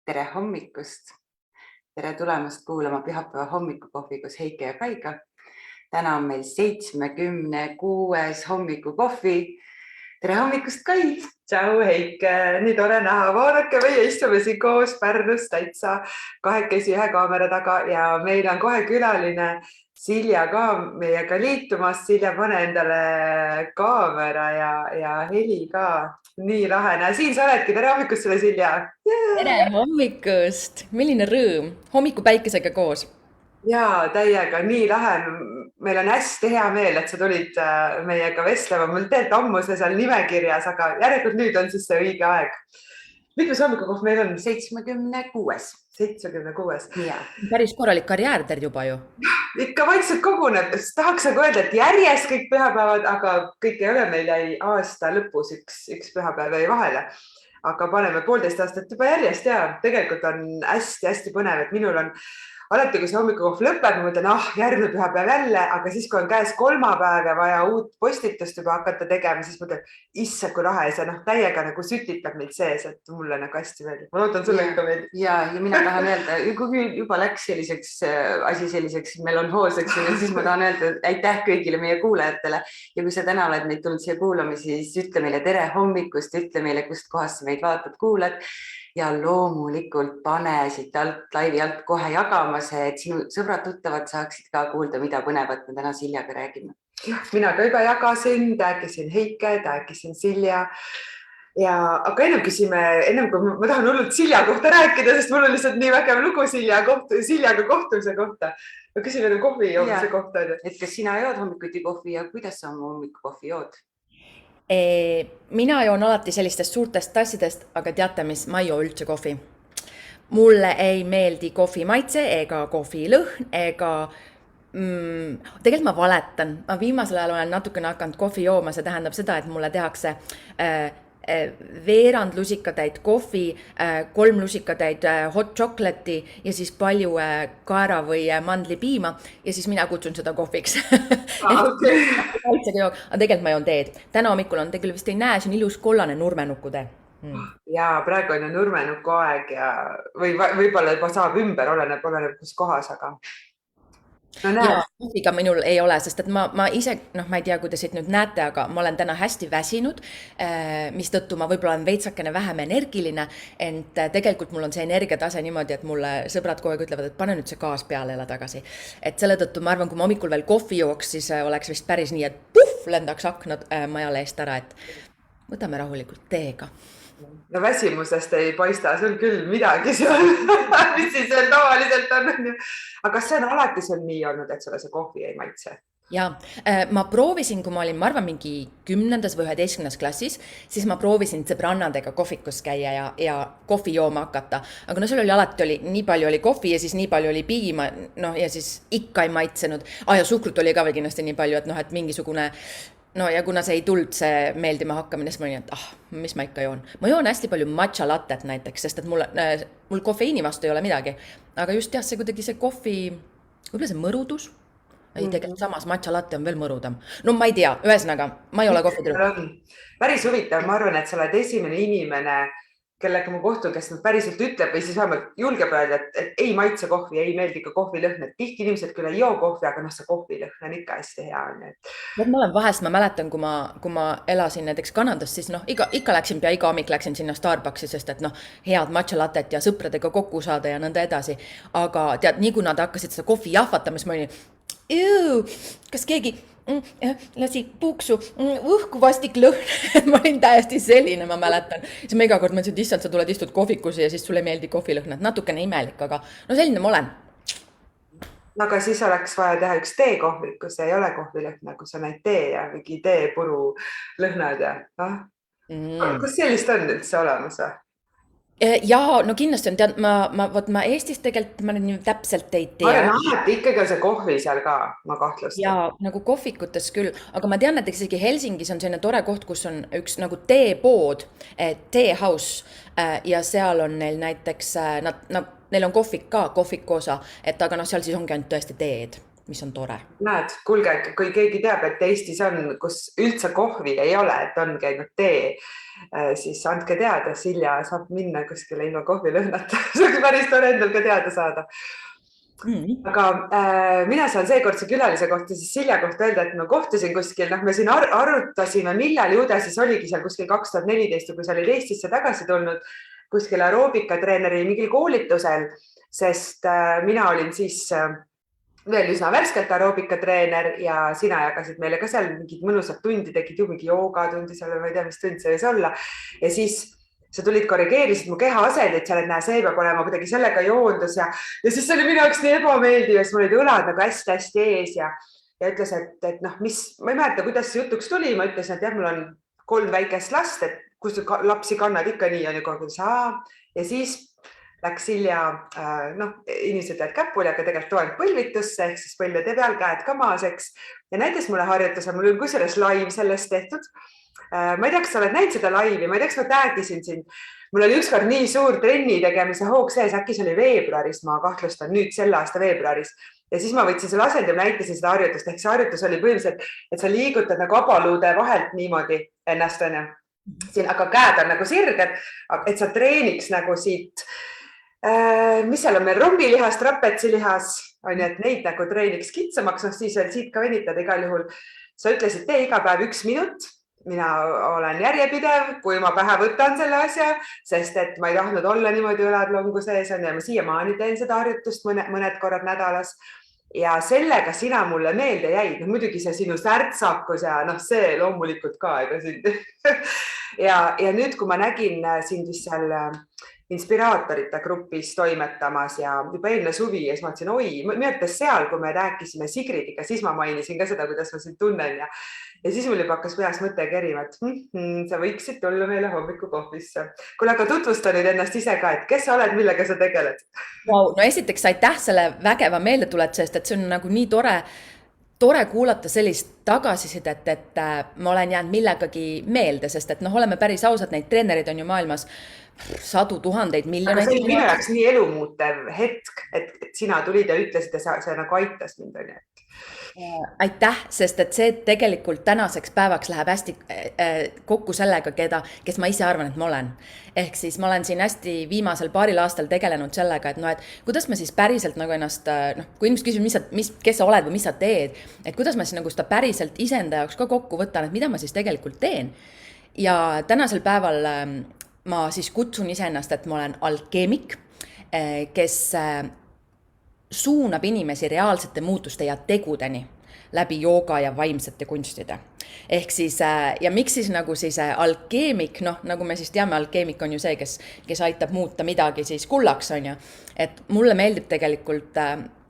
Tere hommikust! Tere tulemast kuulama pühapäeva hommikukohvi koos Heike ja Kaiga. Täna on meil 76. hommikukohvi. Tere hommikust, Kai! Tšau, Heike! Nii tore näha. Vaadake, meie istume siin koos Pärnus täitsa kahekesi ühe kaamera taga ja meil on kohe külaline Silja ka meiega liitumas. Silja, pane endale kaamera ja heli ka. Nii lahe. Siin sa oledki. Tere hommikust sulle, Silja! Tere hommikust! Milline rõõm! Hommikupäikesega koos. Jaa, täiega. Nii lahe. Meil on hästi hea meel, et sa tulid meiega vestlema. Mul tegelikult ammu see seal nimekirjas, aga järelikult nüüd on siis see õige aeg. Mitmes hommikukohv meil on? 76. 76. Ja. Päris korralik karjäär teil juba ju. Ikka vaikselt koguneb. Tahaks nagu öelda, et järjest kõik pühapäevad, aga kõik ei ole. Meil jäi aasta lõpus üks pühapäev jäi vahele. Aga paneme 1,5 aastat juba järjest ja tegelikult on hästi põnev, et minul on alati, kui see hommikukohv lõpeb, ma mõtlen, järgmine pühapäev jälle, aga siis, kui on käes kolmapäev ja vaja uut postitust juba hakata tegema, siis mõtlen, issa, kui lahe see täiega nagu sütitab meid sees, et mulle nagu hästi meeldib. Ma loodan sulle ikka meeldib. Ja mina tahan öelda, kui juba läks selliseks melonhoolseks, siis ma tahan öelda aitäh kõigile meie kuulajatele. Ja kui sa täna oled meid tulnud siia kuulama, siis ütle meile tere hommikust, ütle meile, kust kohast sa meid vaatad, kuulad. Ja loomulikult pane siit laivi alt kohe jagama see, et sinu sõbrad-tuttavad saaksid ka kuulda, mida põnevat me täna Siljaga räägime. Mina ka juba jagasin, rääkisin Heike, rääkisin Silja. Aga ennem kui ma tahan hullult Silja kohta rääkida, sest mul on lihtsalt nii vägev lugu Siljaga kohtumise kohta. Ma küsin veel kohvi joomise kohta. Et kas sina jood hommikuti kohvi ja kuidas sa oma hommikukohvi jood? Mina joon alati sellistest suurtest tassidest, aga teate mis, ma ei joo üldse kohvi. Mulle ei meeldi kohvi maitse ega kohvi lõhn ega tegelikult ma valetan. Ma viimasel ajal olen natukene hakanud kohvi jooma, see tähendab seda, et mulle tehakse veerand lusikatäit kohvi, 3 lusikatäit hot chocolate'i ja siis palju kaera või mandlipiima ja siis mina kutsun seda kohviks. Okay. Aga tegelikult ma joon teed. Täna hommikul on tegelikult vist ei näe, see on ilus kollane nurmenuku tee. Ja praegu on ju nurmenuku aeg ja võib-olla juba saab ümber, oleneb kus kohas, aga... No, ja kohviga minul ei ole, sest et ma ise, ma ei tea, kuidas siit nüüd näete, aga ma olen täna hästi väsinud, mis tõttu ma võib-olla olen veitsakene vähem energiline, ent tegelikult mul on see energiatase niimoodi, et mulle sõbrad kogu aeg ütlevad, et pane nüüd see gaas peale jälle tagasi. Et selle tõttu ma arvan, kui ma hommikul veel kohvi jooks, siis oleks vist päris nii, et puff, lendaks aknad majale eest ära, et võtame rahulikult teega. No väsimusest ei paista sul küll midagi seal, mis siis veel tavaliselt on. Aga kas see on alati sul nii olnud, et sulle see kohvi ei maitse? Ja, ma proovisin, kui ma olin, ma arvan, mingi 10. või 11. klassis, siis ma proovisin sõbrannadega kohvikus käia ja kohvi jooma hakata. Aga seal alati nii palju oli kohvi ja siis nii palju oli piima, ja siis ikka ei maitsenud. Ja suhkrut oli ka veel kindlasti nii palju, et mingisugune... ja kuna see ei tuld see meeldima hakkamine, siis ma olin, et mis ma ikka joon. Ma joon hästi palju matcha lattet näiteks, sest et mul kofeiini vastu ei ole midagi. Aga just see kuidagi see kohvi, võib-olla see mõrudus. Ei, tegelikult samas matcha latte on veel mõrudam. No ma ei tea, ühesõnaga, ma ei ole kohvi tüdruk. Päris huvitav, ma arvan, et sa oled esimene inimene, kellega ma kohtun, kes päriselt ütleb või siis vähemalt julgeb öelda, et ei maitse kohvi, ei meeldi ka kohvilõhn. Tihti inimesed küll ei joo kohvi, aga see kohvilõhn on ikka hästi hea. Ma olen vahest, ma mäletan, kui ma elasin näiteks Kanadas, siis ikka läksin pea iga hommik läksin sinna Starbucksi, sest et head matcha latet ja sõpradega kokku saada ja nõnda edasi. Aga tead, nii kui nad hakkasid seda kohvi jahvatama, siis ma olin, kas keegi lasi puuksu, õhku vastik lõhn. Ma olin täiesti selline, ma mäletan. Siis ma iga kord mõtlesin, et issand, sa tuled istud kohvikusse ja siis sulle ei meeldi kohvilõhnad. Natukene imelik, aga selline ma olen. Aga siis oleks vaja teha üks teekohvik, kus ei ole kohvilõhna, kus on neid tee ja mingi teepuru lõhnad ja Kus sellist on üldse olemas? Ja, no kindlasti on, tead, ma Eestis tegelikult, ma nüüd nii täpselt ei tea. Ikkagi on see kohvi seal ka, ma kahtlustan. Ja, nagu kohvikutes küll, aga ma tean, et isegi Helsingis on selline tore koht, kus on üks nagu teepood, teehouse, ja seal on neil näiteks, neil on kohvik ka, kohviku osa, et aga seal siis ongi ainult tõesti teed. mis on tore. Näed, kuulge, kui keegi teab, et Eestis on, kus üldse kohvi ei ole, et ongi ainult tee, siis andke teada, Silja saab minna kuskile ilma kohvilõhnata. See oleks päris tore endal ka teada saada. Aga mina saan seekordse külalise kohta siis Silja kohta öelda, et ma kohtusin kuskil, me siin arutasime, millal ju ta siis oligi seal kuskil 2014, kui sa olid Eestisse tagasi tulnud kuskil aeroobikatreeneri mingil koolitusel, sest mina olin siis veel üsna värskelt aeroobikatreener ja sina jagasid meile ka seal mingid mõnusad tundi, tegid ju mingi joogatundi seal, ma ei tea, mis tund see võis olla. Ja siis sa tulid, korrigeerisid mu keha asendit seal, et näe, see peab olema kuidagi sellega joondus ja siis see oli minu jaoks nii ebameeldiv ja siis mul olid õlad nagu hästi-hästi ees ja ütles, et noh, ma ei mäleta, kuidas see jutuks tuli, ma ütlesin, et jah, mul on 3 väikest last, et kus lapsi kannad ikka nii on ju kogu saa ja siis läks Silja, inimesed jääd käpuli, aga tegelikult toeng põlvitusse ehk siis põlvede peal käed ka maaseks ja näitas mulle harjutuse, mul oli kusjuures live sellest tehtud. Ma ei tea, kas sa oled näinud seda laivi, ma ei tea, kas ma täägisin sind. Mul oli ükskord nii suur trenni tegemise hoog sees, äkki see oli veebruaris, ma kahtlustan nüüd selle aasta veebruaris. Ja siis ma võtsin selle asendi ja näitasin seda harjutust, ehk see harjutus oli põhimõtteliselt, et sa liigutad nagu abaluude vahelt niimoodi ennast, on ju. Siin, aga käed on nagu sirged, et sa treeniks nagu siit, mis seal on meil, rombilihas, trapetsilihas, on ju, et neid nagu treeniks kitsamaks, siis veel siit ka venitada igal juhul. Sa ütlesid, tee iga päev 1 minut. Mina olen järjepidev, kui ma pähe võtan selle asja, sest et ma ei tahtnud olla niimoodi õlad longu sees on ja ma siiamaani teen seda harjutust mõned korrad nädalas ja sellega sina mulle meelde jäid. Muidugi see sinu särtsakus ja see loomulikult ka. Ja nüüd, kui ma nägin sind seal inspiraatorite grupis toimetamas ja juba eelne suvi ja siis ma ütlesin, minu ütles seal, kui me rääkisime Sigridiga, siis ma mainisin ka seda, kuidas ma sind tunnen ja siis mul juba hakkas peas mõte kerima, et sa võiksid tulla meile hommikukohvisse. Kuule, aga tutvusta nüüd ennast ise ka, et kes sa oled, millega sa tegeled? Wow, no esiteks aitäh selle vägeva meeldetuletusest, et see on nagu nii tore kuulata sellist tagasisidet, et ma olen jäänud millegagi meelde, sest et oleme päris ausad, neid treenerid on ju maailmas sadu tuhandeid, miljoneid. Aga see oli minu jaoks nii elumuutev hetk, et sina tulid ja ütlesid ja see nagu aitas mind. Aitäh, sest et see tegelikult tänaseks päevaks läheb hästi kokku sellega, kes ma ise arvan, et ma olen. Ehk siis ma olen siin hästi viimasel paaril aastal tegelenud sellega, et kuidas ma siis päriselt nagu ennast, kui inimesed küsivad, kes sa oled või mis sa teed, et kuidas ma siis nagu seda päriselt iseenda jaoks ka kokku võtan, et mida ma siis tegelikult teen. Ja tänasel päeval ma siis kutsun iseennast, et ma olen alkeemik, kes suunab inimesi reaalsete muutuste ja tegudeni läbi jooga ja vaimsete kunstide. Ehk siis, ja miks siis nagu siis alkeemik, nagu me siis teame, alkeemik on ju see, kes aitab muuta midagi siis kullaks, on ju. Et mulle meeldib tegelikult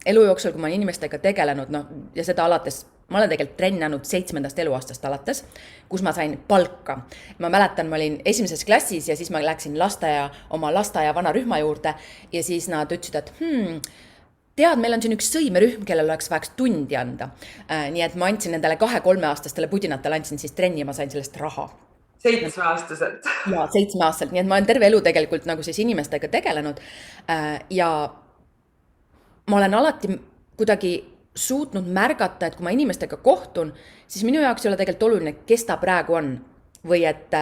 elu jooksul, kui ma olen inimestega tegelenud, ja seda alates, ma olen tegelikult trennanud 7. eluaastast alates, kus ma sain palka. Ma mäletan, ma olin 1. klassis ja siis ma läksin oma lasteaia vana rühma juurde ja siis nad ütlesid, et tead, meil on siin üks sõimerühm, kellel oleks vajaks tundi anda. Nii et ma andsin nendele 2-3-aastastele pudinatele, andsin siis trenni ja ma sain sellest raha. 7-aastaselt. Ja 7-aastaselt, nii et ma olen terve elu tegelikult nagu siis inimestega tegelenud ja ma olen alati kuidagi suutnud märgata, et kui ma inimestega kohtun, siis minu jaoks ei ole tegelikult oluline, kes ta praegu on või et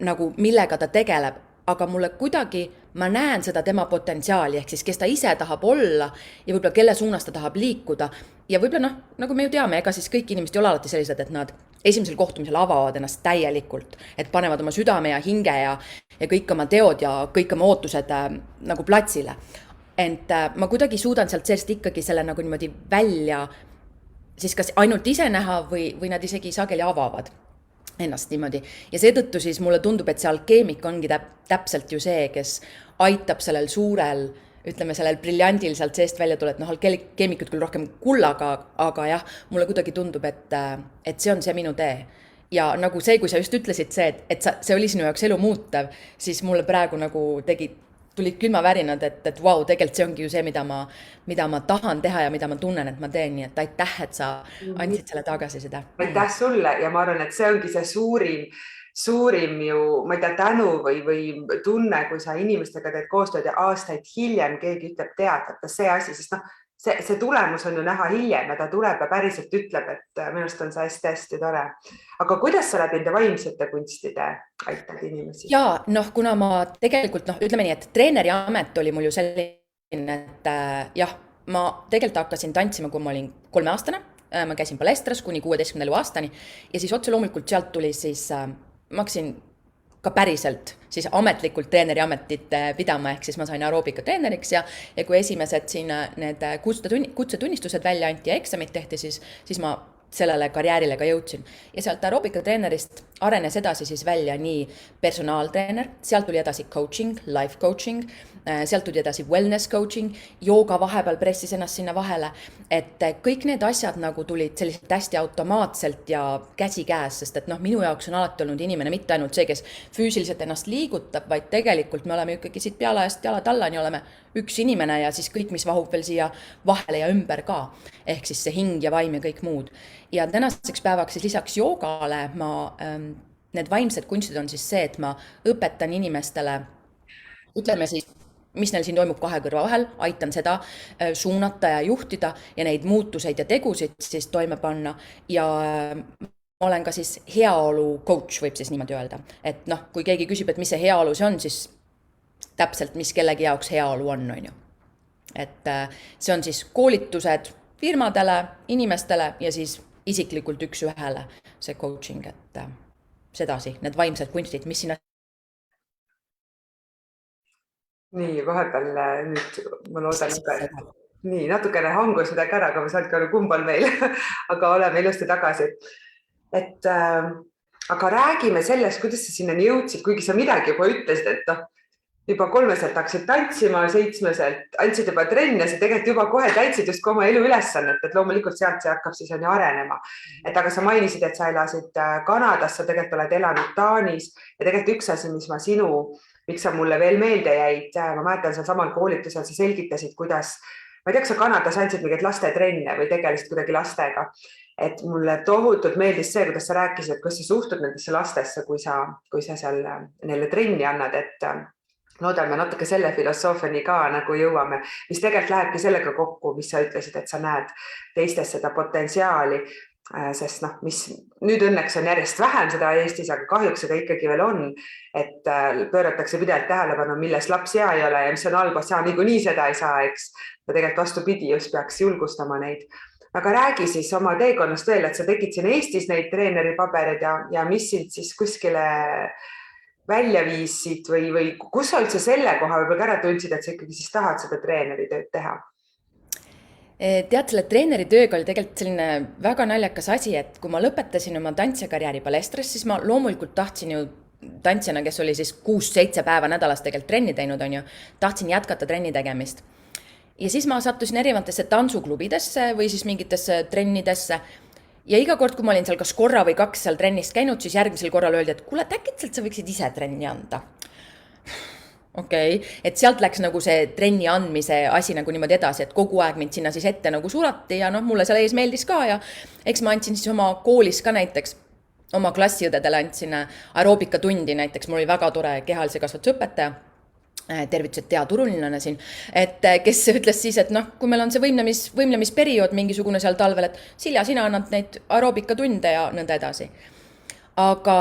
nagu millega ta tegeleb, aga mulle kuidagi, ma näen seda tema potentsiaali, ehk siis kes ta ise tahab olla ja võib-olla kelle suunas ta tahab liikuda. Ja võib-olla nagu me ju teame, ega siis kõik inimesed ei ole alati sellised, et nad esimesel kohtumisel avavad ennast täielikult, et panevad oma südame ja hinge ja kõik oma teod ja kõik oma ootused nagu platsile. Ent ma kuidagi suudan sealt seest ikkagi selle nagu niimoodi välja siis kas ainult ise näha või nad isegi sageli avavad ennast niimoodi. Ja seetõttu siis mulle tundub, et see alkeemik ongi täpselt ju see, kes aitab sellel suurel, ütleme sellel briljandil sealt seest välja tule, et alkeemikud küll rohkem kullaga, aga jah, mulle kuidagi tundub, et see on see minu tee. Ja nagu see, kui sa just ütlesid see, et see oli sinu jaoks elu muutev, siis mulle praegu nagu tulid külmavärinad, et vau, tegelikult see ongi ju see, mida ma tahan teha ja mida ma tunnen, et ma teen, nii et aitäh, et sa andsid selle tagasisida. Aitäh sulle ja ma arvan, et see ongi see suurim ju, ma ei tea, tänu või tunne, kui sa inimestega teed koostööd ja aastaid hiljem keegi ütleb teada, see asi, sest see tulemus on ju näha hiljem ja ta tuleb ja päriselt ütleb, et minu arust on see hästi-hästi tore. Aga kuidas sa läbi nende vaimsete kunstide aitad inimesi? Ja kuna ma tegelikult, ütleme nii, et treeneri amet oli mul ju selline, et jah, ma tegelikult hakkasin tantsima, kui ma olin 3-aastane. Ma käisin palestras kuni 16. aastani ja siis otse loomulikult sealt tuli siis, ma hakkasin ka päriselt siis ametlikult treeneri ametit pidama, ehk siis ma sain aeroobika treeneriks ja kui esimesed siin need kutsetunnistused välja anti ja eksamid tehti, siis ma sellele karjäärile ka jõudsin. Ja sealt aeroobika treenerist arenes edasi siis välja nii personaaltreener, sealt tuli edasi coaching, life coaching, sealt tuli edasi wellness coaching, jooga vahepeal pressis ennast sinna vahele, et kõik need asjad nagu tulid selliselt hästi automaatselt ja käsikäes, sest et minu jaoks on alati olnud inimene mitte ainult see, kes füüsiliselt ennast liigutab, vaid tegelikult me oleme ikkagi siit pealajast jalad allani, oleme üks inimene ja siis kõik, mis vahub veel siia vahele ja ümber ka, ehk siis see hing ja vaim ja kõik muud. Ja tänaseks päevaks siis lisaks joogale need vaimsed kunstid on siis see, et ma õpetan inimestele, ütleme siis, mis neil siin toimub kahe kõrva vahel, aitan seda suunata ja juhtida ja neid muutuseid ja tegusid siis toime panna ja ma olen ka siis heaolu coach, võib siis niimoodi öelda. Et kui keegi küsib, et mis see heaolu see on, siis täpselt, mis kellegi jaoks heaolu on ju. Et see on siis koolitused firmadele, inimestele ja siis isiklikult üks ühele see coaching, et sedasi, need vaimsed kunstid, mis sinna. Nii, vahepeal nüüd ma loodan, nii natukene hangus midagi ära, aga ma saangi aru, kumb on meil, aga oleme ilusti tagasi. Aga räägime sellest, kuidas sa sinnani jõudsid, kuigi sa midagi juba ütlesid, et juba 3-selt hakkasid tantsima, 7-selt andsid juba trenne, sa tegelikult juba kohe täitsid just oma elu ülesannet, et loomulikult sealt see hakkab siis on ju arenema. Et aga sa mainisid, et sa elasid Kanadas, sa tegelikult oled elanud Taanis ja tegelikult üks asi, mis ma miks sa mulle veel meelde jäid, ma mäletan seal samal koolitusel, sa selgitasid, kuidas, ma ei tea, kas sa Kanadas andsid mingeid lastetrenne või tegelisid kuidagi lastega, et mulle tohutult meeldis see, kuidas sa rääkisid, et kuidas sa suhtud nendesse lastesse, kui sa seal neile trenni annad, et loodan me natuke selle filosoofiani ka nagu jõuame, mis tegelikult lähebki sellega kokku, mis sa ütlesid, et sa näed teistes seda potentsiaali, sest mis nüüd õnneks on järjest vähem seda Eestis, aga kahjuks seda ikkagi veel on, et pööratakse pidevalt tähelepanu, milles laps hea ei ole ja mis on halba, sa niikuinii seda ei saa, eks. Ja tegelikult vastupidi, just peaks julgustama neid. Aga räägi siis oma teekonnast veel, et sa tegid siin Eestis neid treeneripaberid ja mis sind siis kuskile välja viisid või kus sa üldse selle koha võib-olla ära tundsid, et sa ikkagi siis tahad seda treeneritööd teha? Tead, selle treeneri tööga oli tegelikult selline väga naljakas asi, et kui ma lõpetasin oma tantsijakarjääri palestras, siis ma loomulikult tahtsin ju tantsijana, kes oli siis 6-7 päeva nädalas tegelikult trenni teinud, on ju, tahtsin jätkata trenni tegemist. Ja siis ma sattusin erinevatesse tantsuklubidesse või siis mingitesse trennidesse ja iga kord, kui ma olin seal kas korra või 2 seal trennist käinud, siis järgmisel korral öeldi, et kuule, äkitselt sa võiksid ise trenni anda. Okei, et sealt läks nagu see trenni andmise asi nagu niimoodi edasi, et kogu aeg mind sinna siis ette nagu surati ja mulle seal ees meeldis ka ja eks ma andsin siis oma koolis ka näiteks, oma klassiõdedele andsin aeroobika tundi näiteks, mul oli väga tore kehalise kasvatusõpetaja, tervitused Tea Turulinlane siin, et kes ütles siis, et kui meil on see võimlemisperiood mingisugune seal talvel, et Silja, sina annad neid aeroobika tunde ja nõnda edasi. Aga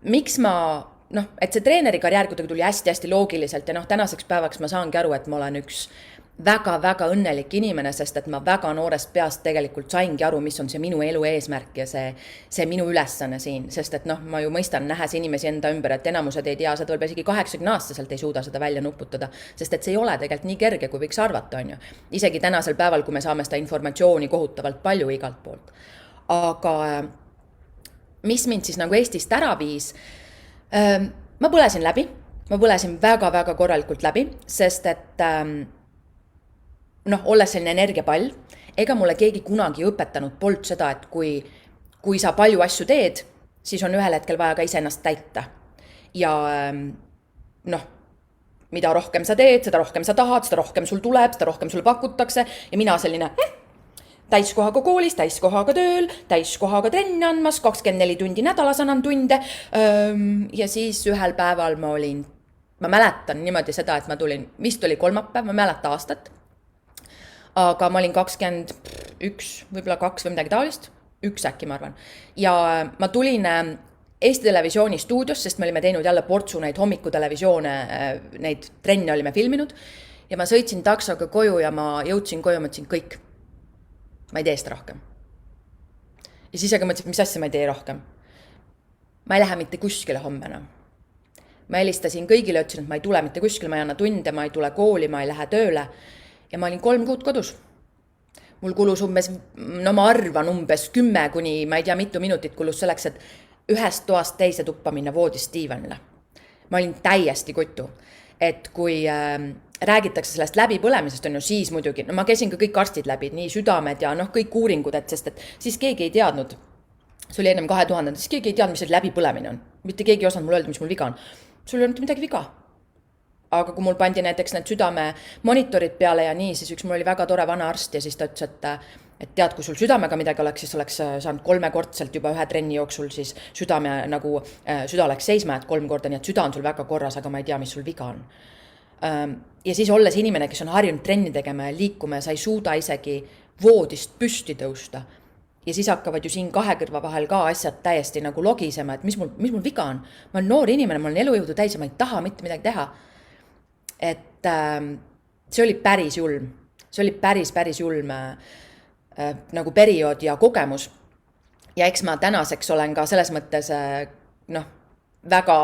miks ma et see treeneri karjäär kuidagi tuli hästi-hästi loogiliselt ja tänaseks päevaks ma saangi aru, et ma olen üks väga-väga õnnelik inimene, sest et ma väga noorest peast tegelikult saingi aru, mis on see minu elu eesmärk ja see minu ülesanne siin, sest et ma ju mõistan, nähes inimesi enda ümber, et enamused ei tea, seda võib isegi 80-aastaselt ei suuda seda välja nuputada, sest et see ei ole tegelikult nii kerge, kui võiks arvata, on ju. Isegi tänasel päeval, kui me saame seda informatsiooni kohutavalt palju igalt poolt. Aga mis mind siis nagu Eestist ära viis, ma põlesin väga-väga korralikult läbi, sest et olles selline energiapall, ega mulle keegi kunagi õpetanud polnud seda, et kui sa palju asju teed, siis on ühel hetkel vaja ka ise ennast täita. Ja mida rohkem sa teed, seda rohkem sa tahad, seda rohkem sul tuleb, seda rohkem sul pakutakse ja mina selline täiskohaga koolis, täiskohaga tööl, täiskohaga trenni andmas, 24 tundi nädalas annan tunde ja siis ühel päeval ma mäletan niimoodi seda, et ma tulin, vist oli kolmapäev, ma mäleta aastat, aga ma olin 21, võib-olla 2 või midagi taolist, 1 äkki ma arvan. Ja ma tulin Eesti Televisiooni stuudios, sest me olime teinud jälle portsu neid hommikutelevisioone, neid trenne olime filminud ja ma sõitsin taksoga koju ja ma jõudsin koju ja mõtlesin kõik. Ma ei tee seda rohkem. Ja siis aga mõtlesin, mis asja ma ei tee rohkem. Ma ei lähe mitte kuskile homme enam. Ma helistasin kõigile, ütlesin, et ma ei tule mitte kuskile, ma ei anna tunde, ma ei tule kooli, ma ei lähe tööle. Ja ma olin 3 kuud kodus. Mul kulus umbes, no ma arvan umbes 10 kuni ma ei tea mitu minutit kulus selleks, et ühest toast teise tuppa minna voodist diivanile. Ma olin täiesti kutu, et kui räägitakse sellest läbipõlemisest on ju siis muidugi, no ma käisin ka kõik arstid läbi, nii südamed ja kõik uuringud, et sest et siis keegi ei teadnud, see oli ennem 2000, siis keegi ei teadnud, mis see läbipõlemine on. Mitte keegi ei osanud mulle öelda, mis mul viga on. Sul ei olnud midagi viga. Aga kui mul pandi näiteks need südame monitorid peale ja nii, siis üks mul oli väga tore vana arst ja siis ta ütles, et tead, kui sul südamega midagi oleks, siis oleks saanud 3-kordselt juba 1 trenni jooksul, siis südame nagu süda oleks seisma, et 3 korda, nii et süda on sul väga korras, aga ma ei tea, mis sul viga on. Ja siis olles inimene, kes on harjunud trenni tegema ja liikuma ja sa ei suuda isegi voodist püsti tõusta. Ja siis hakkavad ju siin 2 kõrva vahel ka asjad täiesti nagu logisema, et mis mul viga on. Ma olen noor inimene, ma olen elujõudu täis ja ma ei taha mitte midagi teha. Et see oli päris julm. See oli päris julm nagu periood ja kogemus. Ja eks ma tänaseks olen ka selles mõttes, väga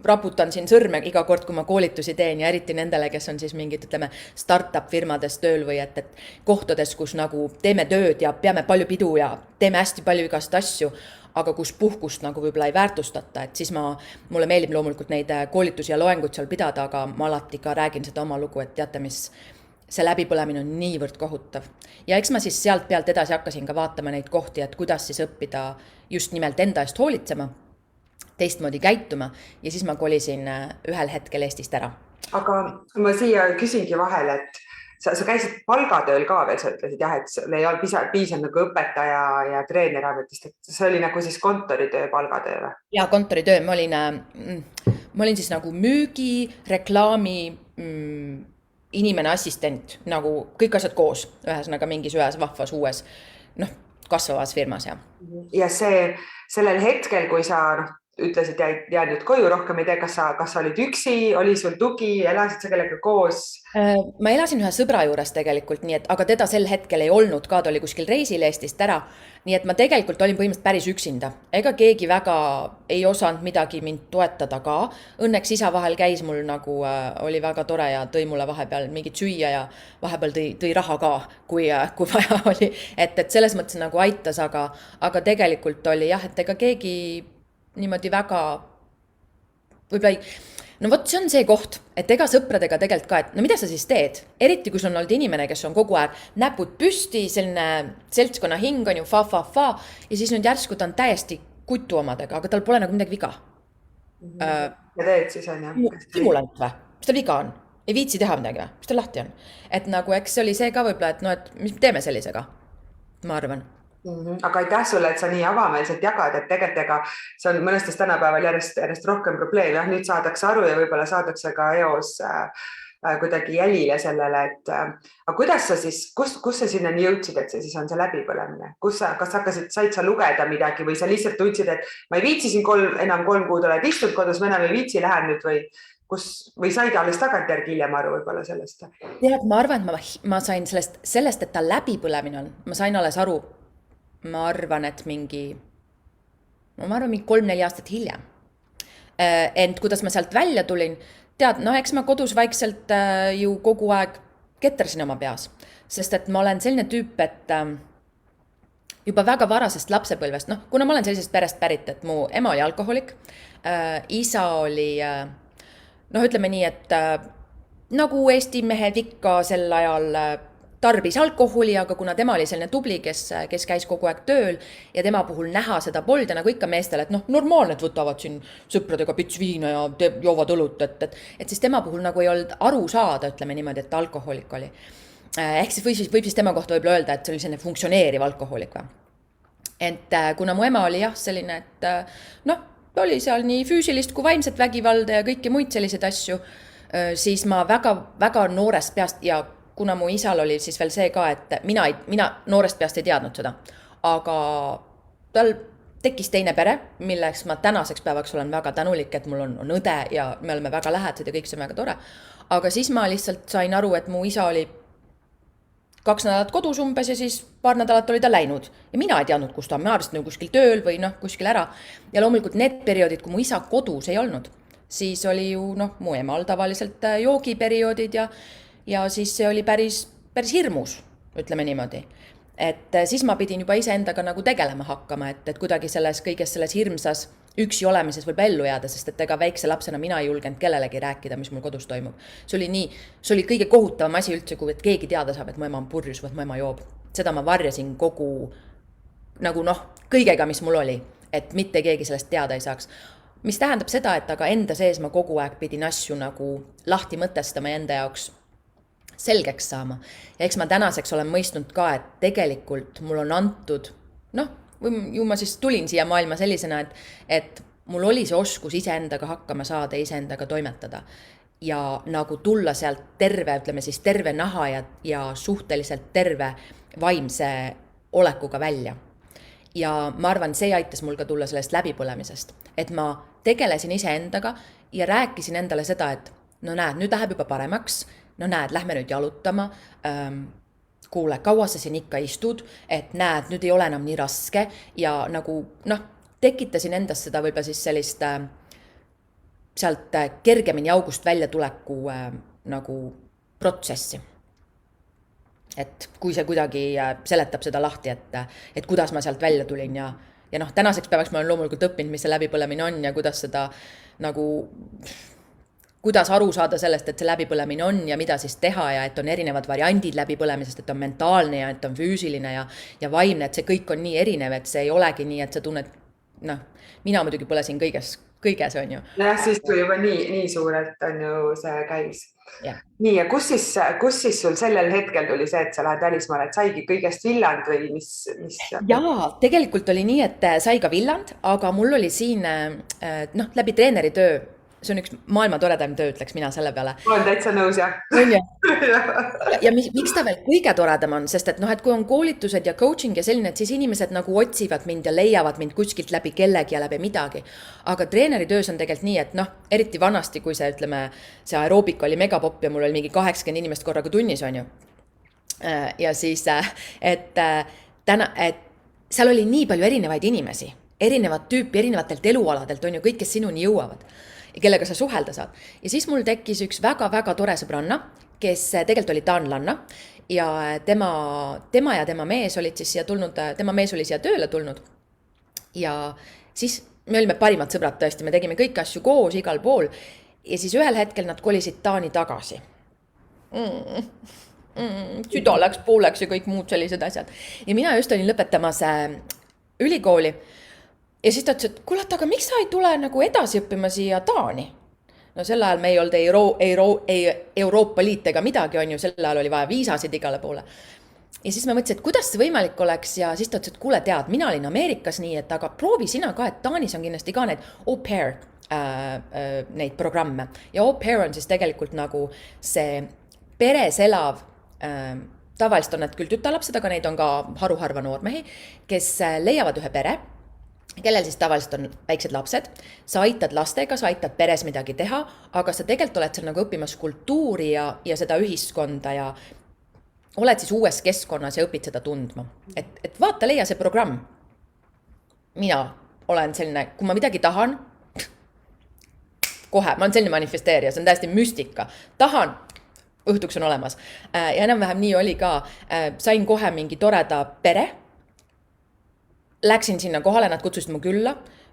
raputan siin sõrme iga kord, kui ma koolitusi teen ja eriti nendele, kes on siis mingid, ütleme, startup firmades tööl või et kohtades, kus nagu teeme tööd ja peame palju pidu ja teeme hästi palju igast asju, aga kus puhkust nagu võib-olla ei väärtustata, et siis mulle meeldib loomulikult neid koolitusi ja loenguid seal pidada, aga ma alati ka räägin seda oma lugu, et teate, mis see läbipõlemine on niivõrd kohutav. Ja eks ma siis sealt pealt edasi hakkasin ka vaatama neid kohti, et kuidas siis õppida just nimelt enda eest hoolitsema, teistmoodi käituma ja siis ma kolisin ühel hetkel Eestist ära. Aga ma siia küsingi vahel, et sa käisid palgatööl ka veel, sa ütlesid jah, et sul ei olnud piisanud nagu õpetaja ja treeneri ametist, et see oli nagu siis kontoritöö, palgatöö või? Ja kontoritöö, ma olin siis nagu müügi, reklaami, inimene, assistent, nagu kõik asjad koos, ühesõnaga mingis ühes vahvas uues, kasvavas firmas. Ja sellel hetkel, kui sa ütlesid, jääd nüüd koju rohkem, ei tea, kas sa olid üksi, oli sul tugi, elasid sa kellega koos? Ma elasin ühe sõbra juures tegelikult, nii et, aga teda sel hetkel ei olnud ka, ta oli kuskil reisil Eestist ära, nii et ma tegelikult olin põhimõtteliselt päris üksinda. Ega keegi väga ei osanud midagi mind toetada ka. Õnneks isa vahel käis mul nagu, oli väga tore ja tõi mulle vahepeal mingit süüa ja vahepeal tõi raha ka, kui vaja oli. Et selles mõttes nagu aitas, aga tegelikult oli jah, et ega keegi niimoodi väga, võib-olla ei, vot see on see koht, et ega sõpradega tegelikult ka, et mida sa siis teed? Eriti, kui sul on olnud inimene, kes on kogu aeg näpud püsti, selline seltskonna hing on ju fa, ja siis nüüd järsku ta on täiesti kutu omadega, aga tal pole nagu midagi viga. Ja teed siis on jah? Stimulant või? Mis tal viga on? Ei viitsi teha midagi või? Mis tal lahti on? Et nagu, eks see oli see ka võib-olla, et mis teeme sellisega, ma arvan. Aga aitäh sulle, et sa nii avameelselt jagad, et tegelikult see on mõnestes tänapäeval järjest rohkem probleem. Jah, nüüd saadakse aru ja võib-olla saadakse ka eos kuidagi jälile sellele, et aga kuidas sa siis, kus sa sinna nii jõudsid, et see siis on see läbipõlemine? Kas said sa lugeda midagi või sa lihtsalt tundsid, et ma ei viitsi siin enam 3 kuud oled istud kodus, ma enam ei viitsi, lähen nüüd või said alles tagantjärgi hiljem aru võib-olla sellest? Tead, ma arvan, et ma sain sellest, et ta läbipõlemine on, ma sain alles aru, ma arvan, et mingi 3-4 aastat hiljem. Ent kuidas ma sealt välja tulin, tead, eks ma kodus vaikselt ju kogu aeg ketrasin oma peas, sest et ma olen selline tüüp, et juba väga varasest lapsepõlvest, kuna ma olen sellisest perest pärit, et mu ema oli alkoholik, isa oli, ütleme nii, et nagu Eesti mehed ikka sel ajal tarbis alkoholi, aga kuna tema oli selline tubli, kes käis kogu aeg tööl ja tema puhul näha seda polnud ja nagu ikka meestel, et normaalne, et võtavad siin sõpradega pits viina ja joovad õlut, et siis tema puhul nagu ei olnud aru saada, ütleme niimoodi, et alkoholik oli. Ehk siis võib siis tema kohta võib öelda, et see oli selline funktsioneeriv alkoholik. Et kuna mu ema oli jah selline, et oli seal nii füüsilist kui vaimset vägivalda ja kõiki muid selliseid asju, siis ma väga, väga noorest peast ja kuna mu isal oli siis veel see ka, et mina noorest peast ei teadnud seda, aga tal tekkis teine pere, milleks ma tänaseks päevaks olen väga tänulik, et mul on õde ja me oleme väga lähedased ja kõik see on väga tore. Aga siis ma lihtsalt sain aru, et mu isa oli 2 nädalat kodus umbes ja siis paar nädalat oli ta läinud. Ja mina ei teadnud, kus ta on, ma arvasin kuskil tööl või kuskil ära. Ja loomulikult need perioodid, kui mu isa kodus ei olnud, siis oli ju mu emal tavaliselt joogiperioodid ja siis see oli päris hirmus, ütleme niimoodi. Et siis ma pidin juba iseendaga nagu tegelema hakkama, et kuidagi kõiges selles hirmsas üksi olemises võib ellu jääda, sest et ega väikse lapsena mina ei julgenud kellelegi rääkida, mis mul kodus toimub. See oli kõige kohutavam asi üldse, kui et keegi teada saab, et mu ema on purjus või et mu ema joob. Seda ma varjasin kogu kõigega, mis mul oli, et mitte keegi sellest teada ei saaks. Mis tähendab seda, et aga enda sees ma kogu aeg pidin asju lahti mõtestama enda jaoks selgeks saama. Ja eks ma tänaseks olen mõistnud ka, et tegelikult mul on antud, ju ma siis tulin siia maailma sellisena, et mul oli see oskus iseendaga hakkama saada, iseendaga toimetada. Ja tulla sealt terve naha ja suhteliselt terve vaimse olekuga välja. Ja ma arvan, see aitas mul ka tulla sellest läbipõlemisest. Et ma tegelesin iseendaga ja rääkisin endale seda, et näed, nüüd läheb juba paremaks, näed, lähme nüüd jalutama, kuule, kaua sa siin ikka istud, et näed, nüüd ei ole enam nii raske ja tekitasin endast seda võib-olla siis sellist sealt kergemini august välja tuleku protsessi. Et kui see kuidagi seletab seda lahti, et kuidas ma sealt välja tulin ja tänaseks päevaks ma olen loomulikult õppinud, mis see läbipõlemine on ja kuidas seda kuidas aru saada sellest, et see läbipõlemine on ja mida siis teha ja et on erinevad variandid läbipõlemisest, et on mentaalne ja et on füüsiline ja vaimne, et see kõik on nii erinev, et see ei olegi nii, et sa tunned, mina muidugi põlesin kõiges on ju. Jah, siis tuli juba nii suurelt on ju see käis. Ja. Nii, ja kus siis sul sellel hetkel tuli see, et sa lähed välismaale, et saigi kõigest Villand või mis? Jaa, tegelikult oli nii, et sai ka Villand, aga mul oli siin läbi treeneri töö. See on üks maailma toredam töö, ütleks mina selle peale. Ma olen täitsa nõus, jah. Ja miks ta veel kõige toredam on, sest et kui on koolitused ja coaching ja selline, et siis inimesed otsivad mind ja leiavad mind kuskilt läbi kellegi ja läbi midagi. Aga treeneri töös on tegelikult nii, et eriti vanasti, kui see aeroobika oli megapopp ja mul oli mingi 80 inimest korraga tunnis, on ju. Ja siis, et seal oli nii palju erinevaid inimesi, erinevat tüüpi, erinevatelt elualadelt, on ju, kõik, kes sinuni jõuavad. Ja kellega sa suhelda saad. Ja siis mul tekkis üks väga-väga tore sõbranna, kes tegelikult oli taanlanna ja tema ja tema mees olid siis siia tulnud, tema mees oli siia tööle tulnud. Ja siis me olime parimad sõbrad tõesti, me tegime kõiki asju koos igal pool ja siis ühel hetkel nad kolisid Taani tagasi. Süda läks pooleks ja kõik muud sellised asjad. Ja mina just olin lõpetamas ülikooli. Ja siis ta ütles, et kuule, aga miks sa ei tule edasi õppima siia Taani? Sel ajal me ei olnud Euroopa Liit ega midagi, on ju, sel ajal oli vaja viisasid igale poole. Ja siis ma mõtlesin, et kuidas see võimalik oleks ja siis ta ütles, et kuule, tead, mina olin Ameerikas nii, et aga proovi sina ka, et Taanis on kindlasti ka need au pair neid programme. Ja au pair on siis tegelikult see peres elav, tavaliselt on need küll tütarlapsed, aga neid on ka haruharva noormehi, kes leiavad ühe pere, kellel siis tavaliselt on väiksed lapsed, sa aitad lastega, sa aitad peres midagi teha, aga sa tegelikult oled seal õppimas kultuuri ja seda ühiskonda ja oled siis uues keskkonnas ja õpid seda tundma. Et vaata, leia see programm. Mina olen selline, kui ma midagi tahan, kohe, ma olen selline manifesteerija, see on täiesti müstika. Tahan, õhtuks on olemas. Ja enam-vähem nii oli ka, sain kohe mingi toreda pere, läksin sinna kohale, nad kutsusid mu külla.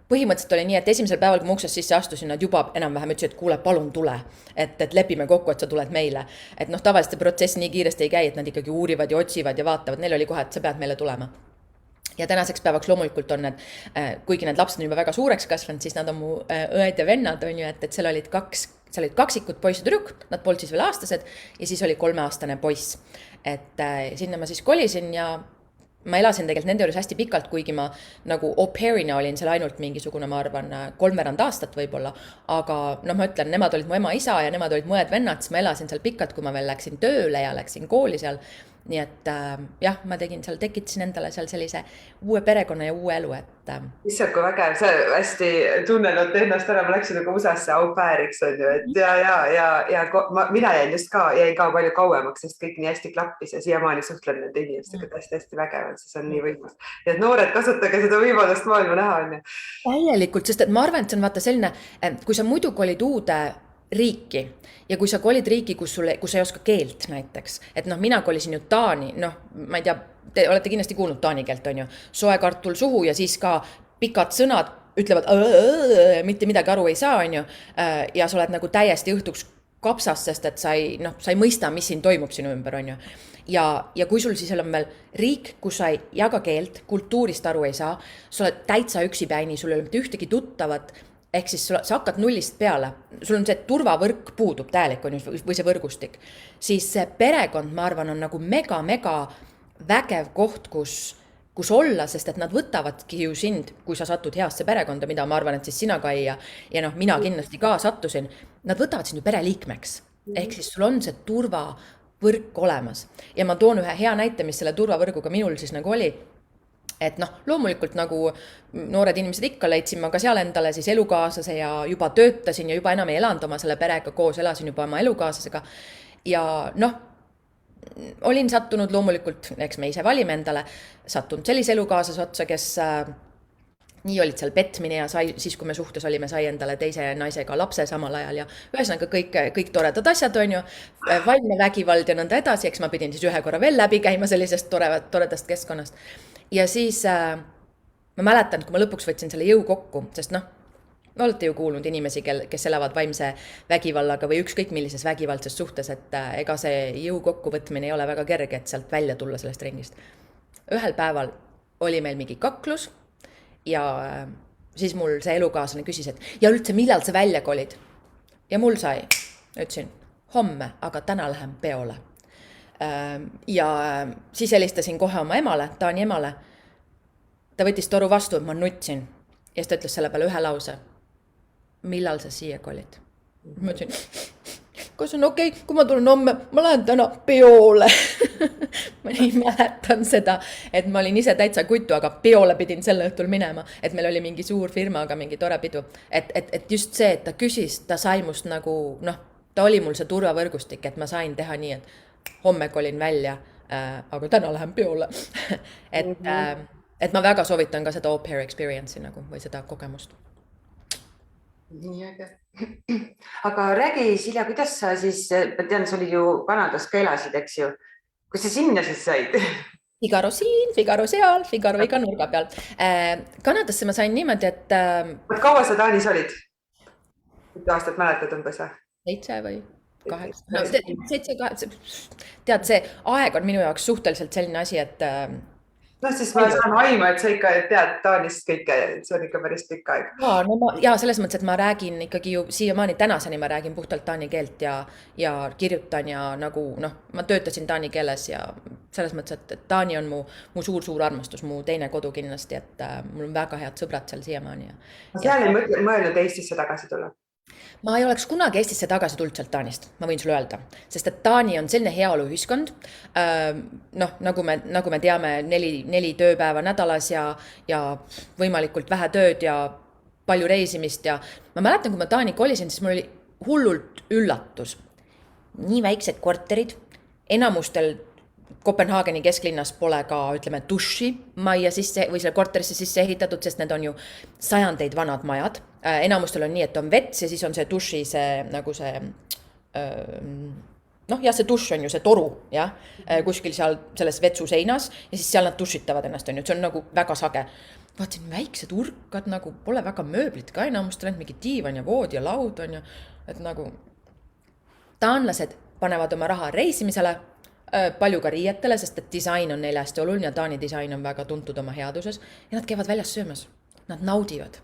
Põhimõtteliselt oli nii, et esimesel päeval, kui ma uksest sisse astusin, nad juba enam-vähem ütlesid, et kuule, palun tule, et lepime kokku, et sa tuled meile. Et tavaliselt see protsess nii kiiresti ei käi, et nad ikkagi uurivad ja otsivad ja vaatavad. Neil oli kohe, et sa pead meile tulema. Ja tänaseks päevaks loomulikult on need, kuigi need lapsed on juba väga suureks kasvanud, siis nad on mu õed ja vennad, on ju, et seal olid kaksikud poiss ja tüdruk, nad polnud siis veel aastased ja siis oli 3-aastane poiss. Et sinna ma siis kolisin ja ma elasin tegelikult nende juures hästi pikalt, kuigi ma nagu au pair'ina olin seal ainult mingisugune, ma arvan, 3 aastat võib-olla, aga noh, ma ütlen, nemad olid mu ema-isa ja nemad olid mu õed-vennad, siis ma elasin seal pikalt, kui ma veel läksin tööle ja läksin kooli seal. Nii et jah, ma tekitasin endale seal sellise uue perekonna ja uue elu, et issand, kui vägev, sa hästi tunnennud ennast ära, ma läksin nagu USA-sse au pair'iks on ju, et mina jäin ka palju kauemaks, sest kõik nii hästi klappis ja siiamaani suhtlen nende inimestega hästi vägev, see on nii võimas. Ja et noored, kasutage seda võimalust maailma näha on ju. Täielikult, sest et ma arvan, et see on vaata selline, kui sa muidu kolid uude riiki ja kui sa kolid riiki, kus sa ei oska keelt näiteks, et noh, mina kolisin ju Taani, noh, ma ei tea, te olete kindlasti kuulnud taani keelt, on ju, soe kartul suhu ja siis ka pikad sõnad ütlevad, mitte midagi aru ei saa, on ju, ja sa oled nagu täiesti õhtuks kapsas, sest et sa ei mõista, mis siin toimub sinu ümber, on ju. Ja kui sul siis on veel riik, kus sa ei jaga keelt, kultuurist aru ei saa, sa oled täitsa üksipäini, sul ei ole mitte ühtegi tuttavat, ehk siis sa hakkad nullist peale, sul on see turvavõrk puudub täielik on ju, või see võrgustik, siis see perekond, ma arvan, on nagu mega vägev koht, kus olla, sest et nad võtavadki ju sind, kui sa satud heasse perekonda, mida ma arvan, et siis sina, Kai, ja noh, mina kindlasti ka sattusin, nad võtavad sind ju pereliikmeks, ehk siis sul on see turvavõrk olemas. Ja ma toon ühe hea näite, mis selle turvavõrguga minul siis nagu oli, et noh, loomulikult nagu noored inimesed ikka leidsin ma ka seal endale siis elukaaslase ja juba töötasin ja juba enam ei elanud oma selle perega koos, elasin juba oma elukaaslasega. Ja noh, olin sattunud loomulikult, eks me ise valime endale, sattunud sellise elukaaslase otsa, kes nii olid seal petmine ja siis kui me suhtes olime, sai endale teise naisega lapse samal ajal ja ühesõnaga kõik toredad asjad on ju, vaimne vägivald ja nõnda edasi, eks ma pidin siis ühe korra veel läbi käima sellisest toredast keskkonnast. Ja siis ma mäletan, kui ma lõpuks võtsin selle jõu kokku, sest noh, olete ju kuulnud inimesi, kes elavad vaimse vägivallaga või ükskõik millises vägivaldses suhtes, et ega see jõu kokkuvõtmine ei ole väga kerge, et sealt välja tulla sellest ringist. Ühel päeval oli meil mingi kaklus ja siis mul see elukaaslane küsis, et ja üldse millal sa välja kolid? Ja mul sai, ütlesin, homme, aga täna lähen peole. Ja siis helistasin kohe oma emale, Taani emale. Ta võttis toru vastu, et ma nutsin. Ja siis ta ütles selle peale ühe lause. Millal sa siia kolid? Ma ütlesin, kas on okei, kui ma tulen homme, ma lähen täna peole. Ma nii mäletan seda, et ma olin ise täitsa kutu, aga peole pidin selle õhtul minema, et meil oli mingi suur firma, aga mingi tore pidu. Et just see, et ta küsis, ta sai must nagu, noh, ta oli mul see turvavõrgustik, et ma sain teha nii, et homme kolin välja, aga täna lähen peole. et ma väga soovitan ka seda au pair experience'i nagu, või seda kogemust. Nii äge. Aga räägi, Silja, kuidas sa siis, ma tean, sa olid ju Kanadas ka elasid, eks ju. Kus sa sinna siis said? Figaro siin, Figaro seal, Figaro iga nurga peal. Kanadasse ma sain niimoodi, et... Kaua sa Taanis olid? Mitu aastat mäletad umbes? 7 või 8? No, 7-8. Tead, see aeg on minu jaoks suhteliselt selline asi, et... No siis ma saan aima, et sa ikka tead Taanist kõike, see on ikka päris pikk aeg. Ja selles mõttes, et ma räägin ikkagi ju siiamaani tänaseni ma räägin puhtalt taani keelt ja kirjutan ja nagu, noh, ma töötasin taani keeles ja selles mõttes, et Taani on mu suur armastus, mu teine kodu kindlasti, et mul on väga head sõbrad seal siiamaani. Seal ei mõelnud Eestisse tagasi tulla? Ma ei oleks kunagi Eestisse tagasi tulnud sealt Taanist, ma võin sulle öelda, sest et Taani on selline heaoluühiskond, noh, nagu me teame, 4 tööpäeva nädalas ja võimalikult vähe tööd ja palju reisimist ja ma mäletan, kui ma Taani kolisin, siis mul oli hullult üllatus. Nii väiksed korterid, enamustel Kopenhaageni kesklinnas pole ka, ütleme, duši majja sisse või selle korterisse sisse ehitatud, sest need on ju sajandeid vanad majad. Enamustel on nii, et on vets ja siis on see duši, see nagu see, noh, ja see duš on ju see toru, ja, kuskil seal selles vetsu seinas ja siis seal nad dušitavad ennast, on ju, see on nagu väga sage. Vaatasin, väiksed urkad, nagu pole väga mööblit ka enamustel, ainult mingi diivan ja vood ja laud on ju, et nagu taanlased panevad oma raha reisimisele, palju ka riietele, sest et disain on neile hästi oluline ja Taani disain on väga tuntud oma headuses ja nad käivad väljas söömas. Nad naudivad.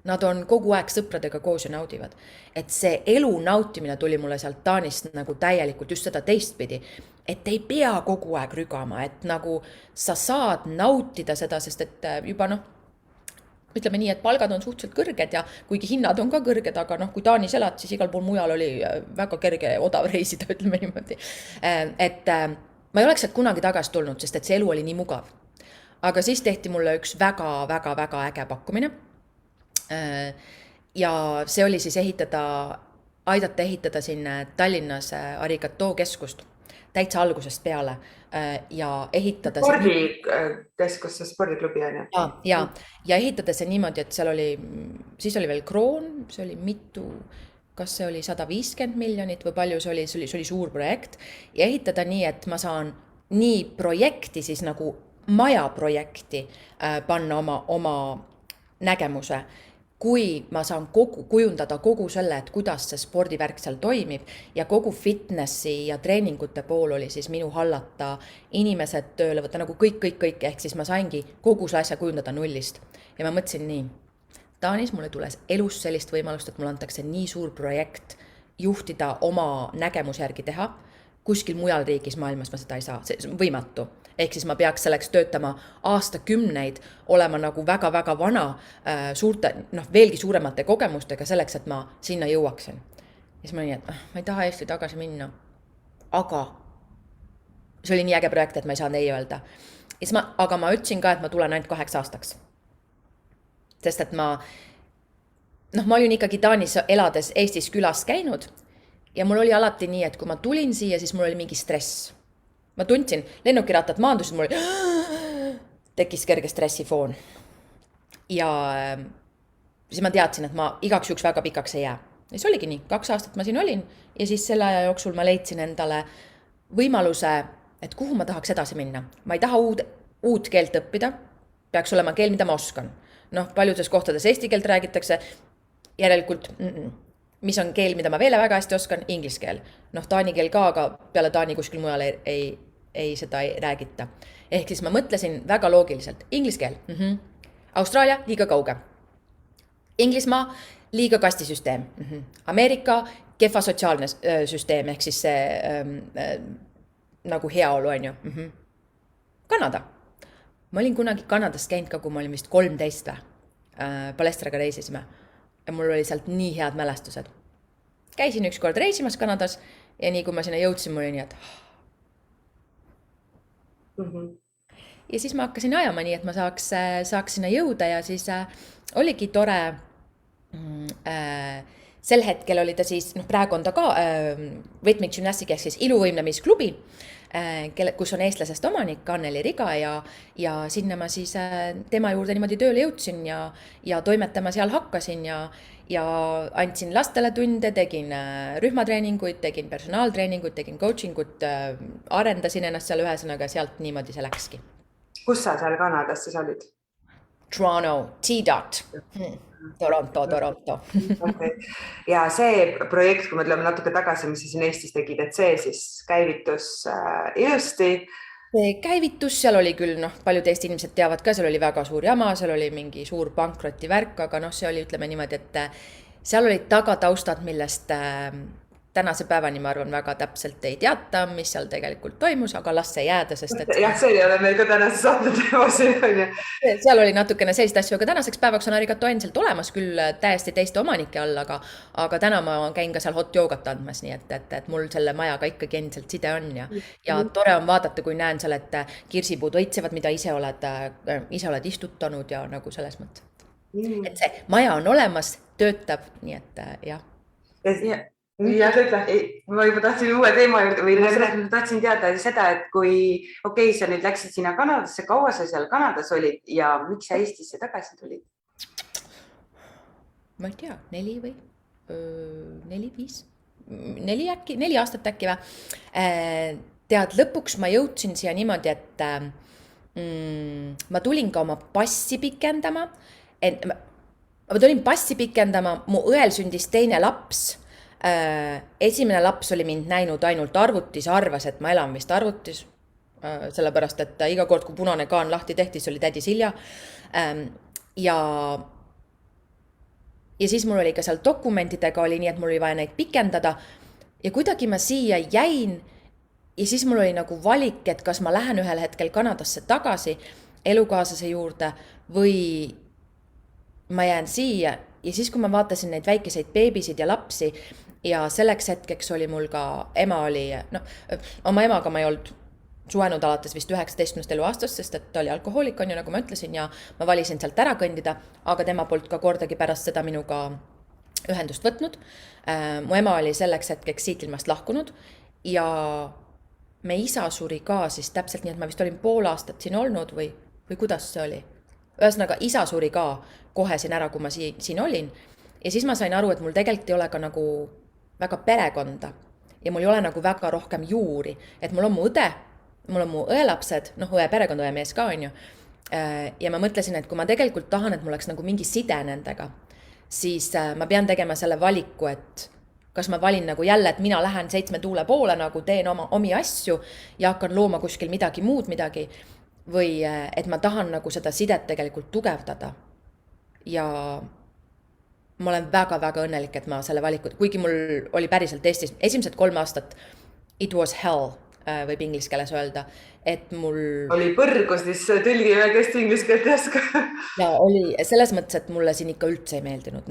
nad on kogu aeg sõpradega koos ja naudivad. Et see elu nautimine tuli mulle sealt Taanist nagu täielikult just seda teistpidi, et ei pea kogu aeg rügama, et nagu sa saad nautida seda, sest et juba noh, ütleme nii, et palgad on suhteliselt kõrged ja kuigi hinnad on ka kõrged, aga noh, kui Taanis elad, siis igal pool mujal oli väga kerge odav reisida, ütleme niimoodi. Et ma ei oleks sealt kunagi tagasi tulnud, sest et see elu oli nii mugav. Aga siis tehti mulle üks väga äge pakkumine. Ja see oli siis aidata ehitada siin Tallinnas Arigato keskust täitsa algusest peale ja ehitada spordikeskus, see spordiklubi on ju. Ja ehitada see niimoodi, et seal oli, siis oli veel kroon, see oli mitu, kas see oli 150 miljonit või palju see oli suur projekt ja ehitada nii, et ma saan nii projekti siis nagu maja projekti panna oma nägemuse, kui ma saan kujundada kogu selle, et kuidas see spordivärk seal toimib ja kogu fitnessi ja treeningute pool oli siis minu hallata, inimesed tööle võtta nagu kõik, ehk siis ma saingi kogu see asja kujundada nullist. Ja ma mõtlesin nii, Taanis mulle tules elus sellist võimalust, et mulle antakse nii suur projekt juhtida oma nägemuse järgi teha, kuskil mujal riigis maailmas ma seda ei saa, see on võimatu. Ehk siis ma peaks selleks töötama aastakümneid, olema nagu väga vana, suurte, veelgi suuremate kogemustega selleks, et ma sinna jõuaksin. Ja siis ma olin, et ma ei taha Eesti tagasi minna. Aga see oli nii äge projekt, et ma ei saanud ei öelda. Aga ma ütlesin ka, et ma tulen ainult 8 aastaks. Sest et ma olin ikkagi Taanis elades Eestis külas käinud ja mul oli alati nii, et kui ma tulin siia, siis mul oli mingi stress. Ma tundsin, lennukirattad maandusid, mul tekkis kerge stressifoon. Ja siis ma teadsin, et ma igaks juhuks väga pikaks ei jää. Ja see oligi nii, 2 aastat ma siin olin ja siis selle aja jooksul ma leidsin endale võimaluse, et kuhu ma tahaks edasi minna. Ma ei taha uut keelt õppida, peaks olema keel, mida ma oskan. Paljudes kohtades eesti keelt räägitakse, järelikult, mis on keel, mida ma veel väga hästi oskan, inglise keel. Taani keel ka, aga peale Taani kuskil mujal ei seda ei räägita. Ehk siis ma mõtlesin väga loogiliselt. Inglise keel. Austraalia liiga kauge. Inglismaa liiga kastisüsteem. Ameerika kehva sotsiaalne süsteem, ehk siis see nagu heaolu on ju. Kanada. Ma olin kunagi Kanadast käinud ka, kui ma olin vist 13 Palestraga reisisime. Ja mul oli sealt nii head mälestused. Käisin üks kord reisimas Kanadas ja nii kui ma sinna jõudsin, mul oli nii, et ja siis ma hakkasin ajama nii, et ma saaks sinna jõuda ja siis oligi tore. Sel hetkel oli ta siis, praegu on ta ka Rhythmic Gymnastic ehk siis iluvõimlemisklubi, kus on eestlasest omanik Anneli Riga ja sinna ma siis tema juurde niimoodi tööle jõudsin ja toimetama seal hakkasin ja andsin lastele tunde, tegin rühmatreeninguid, tegin personaaltreeninguid, tegin coachingut, arendasin ennast seal ühesõnaga, sealt niimoodi see läkski. Kus sa seal Kanadas siis olid? Toronto, T-Dot. Toronto. Okay. Ja see projekt, kui me tuleme natuke tagasi, mis sa siin Eestis tegid, et see siis käivitus ilusti. See käivitus, seal oli küll, paljud Eesti inimesed teavad ka, seal oli väga suur jama, seal oli mingi suur pankroti värk, aga see oli, ütleme niimoodi, et seal olid tagataustad, millest tänase päevani, ma arvan, väga täpselt ei teata, mis seal tegelikult toimus, aga las see jääda, sest et... Jah, see ei ole meil ka tänase saate teemasin. Seal oli natukene sellist asju, aga tänaseks päevaks on Arigato endiselt olemas küll täiesti teiste omanike all, aga täna ma käin ka seal hot joogat andmas, nii et mul selle majaga ikkagi endiselt side on ja tore on vaadata, kui näen seal, et kirsipuud õitsevad, mida ise oled istutanud ja nagu selles mõttes. Et see maja on olemas, töötab, nii et jah. Ja, ma juba tahtsin uue teema juurde või tahtsin teada seda, et kui sa nüüd läksid sinna Kanadasse, kaua sa seal Kanadas olid ja miks sa Eestisse tagasi tulid? Ma ei tea, 4 või 4 aastat äkki või. Tead, lõpuks ma jõudsin siia niimoodi, et ma tulin ka oma passi pikendama. Ma tulin passi pikendama, mu õel sündis teine laps. Esimene laps oli mind näinud ainult arvutis, arvas, et ma elan vist arvutis, sellepärast, et iga kord, kui punane kaan lahti tehti, see oli tädi Silja. Ja ja siis mul oli ka seal dokumentidega oli nii, et mul oli vaja neid pikendada ja kuidagi ma siia jäin ja siis mul oli nagu valik, et kas ma lähen ühel hetkel Kanadasse tagasi elukaaslase juurde või ma jään siia ja siis, kui ma vaatasin neid väikeseid beebisid ja lapsi ja selleks hetkeks oli mul ka, ema oli, oma emaga ma ei olnud suhenud alates vist 19. eluaastast, sest et ta oli alkohoolik, on ju, nagu ma ütlesin, ja ma valisin sealt ära kõndida, aga tema poolt ka kordagi pärast seda minuga ühendust võtnud. Mu ema oli selleks hetkeks siit ilmast lahkunud ja me isa suri ka siis täpselt nii, et ma vist olin pool aastat siin olnud või kuidas see oli. Ühesõnaga, isa suri ka kohe siin ära, kui ma siin olin. Ja siis ma sain aru, et mul tegelikult ei ole ka nagu väga perekonda ja mul ei ole nagu väga rohkem juuri, et mul on mu õde, mul on mu õelapsed, õe perekond, õe mees ka on ju. Ja ma mõtlesin, et kui ma tegelikult tahan, et mul oleks nagu mingi side nendega, siis ma pean tegema selle valiku, et kas ma valin nagu jälle, et mina lähen 7 tuule poole, nagu teen omi asju ja hakkan looma kuskil midagi muud või et ma tahan nagu seda sidet tegelikult tugevdada. Ja ma olen väga-väga õnnelik, et ma selle valiku, kuigi mul oli päriselt Eestis esimesed 3 aastat, it was hell, võib inglise keeles öelda, et mul oli põrgu, siis tõlgime, kes inglise keelt ei oska. Ja oli selles mõttes, et mulle siin ikka üldse ei meeldinud.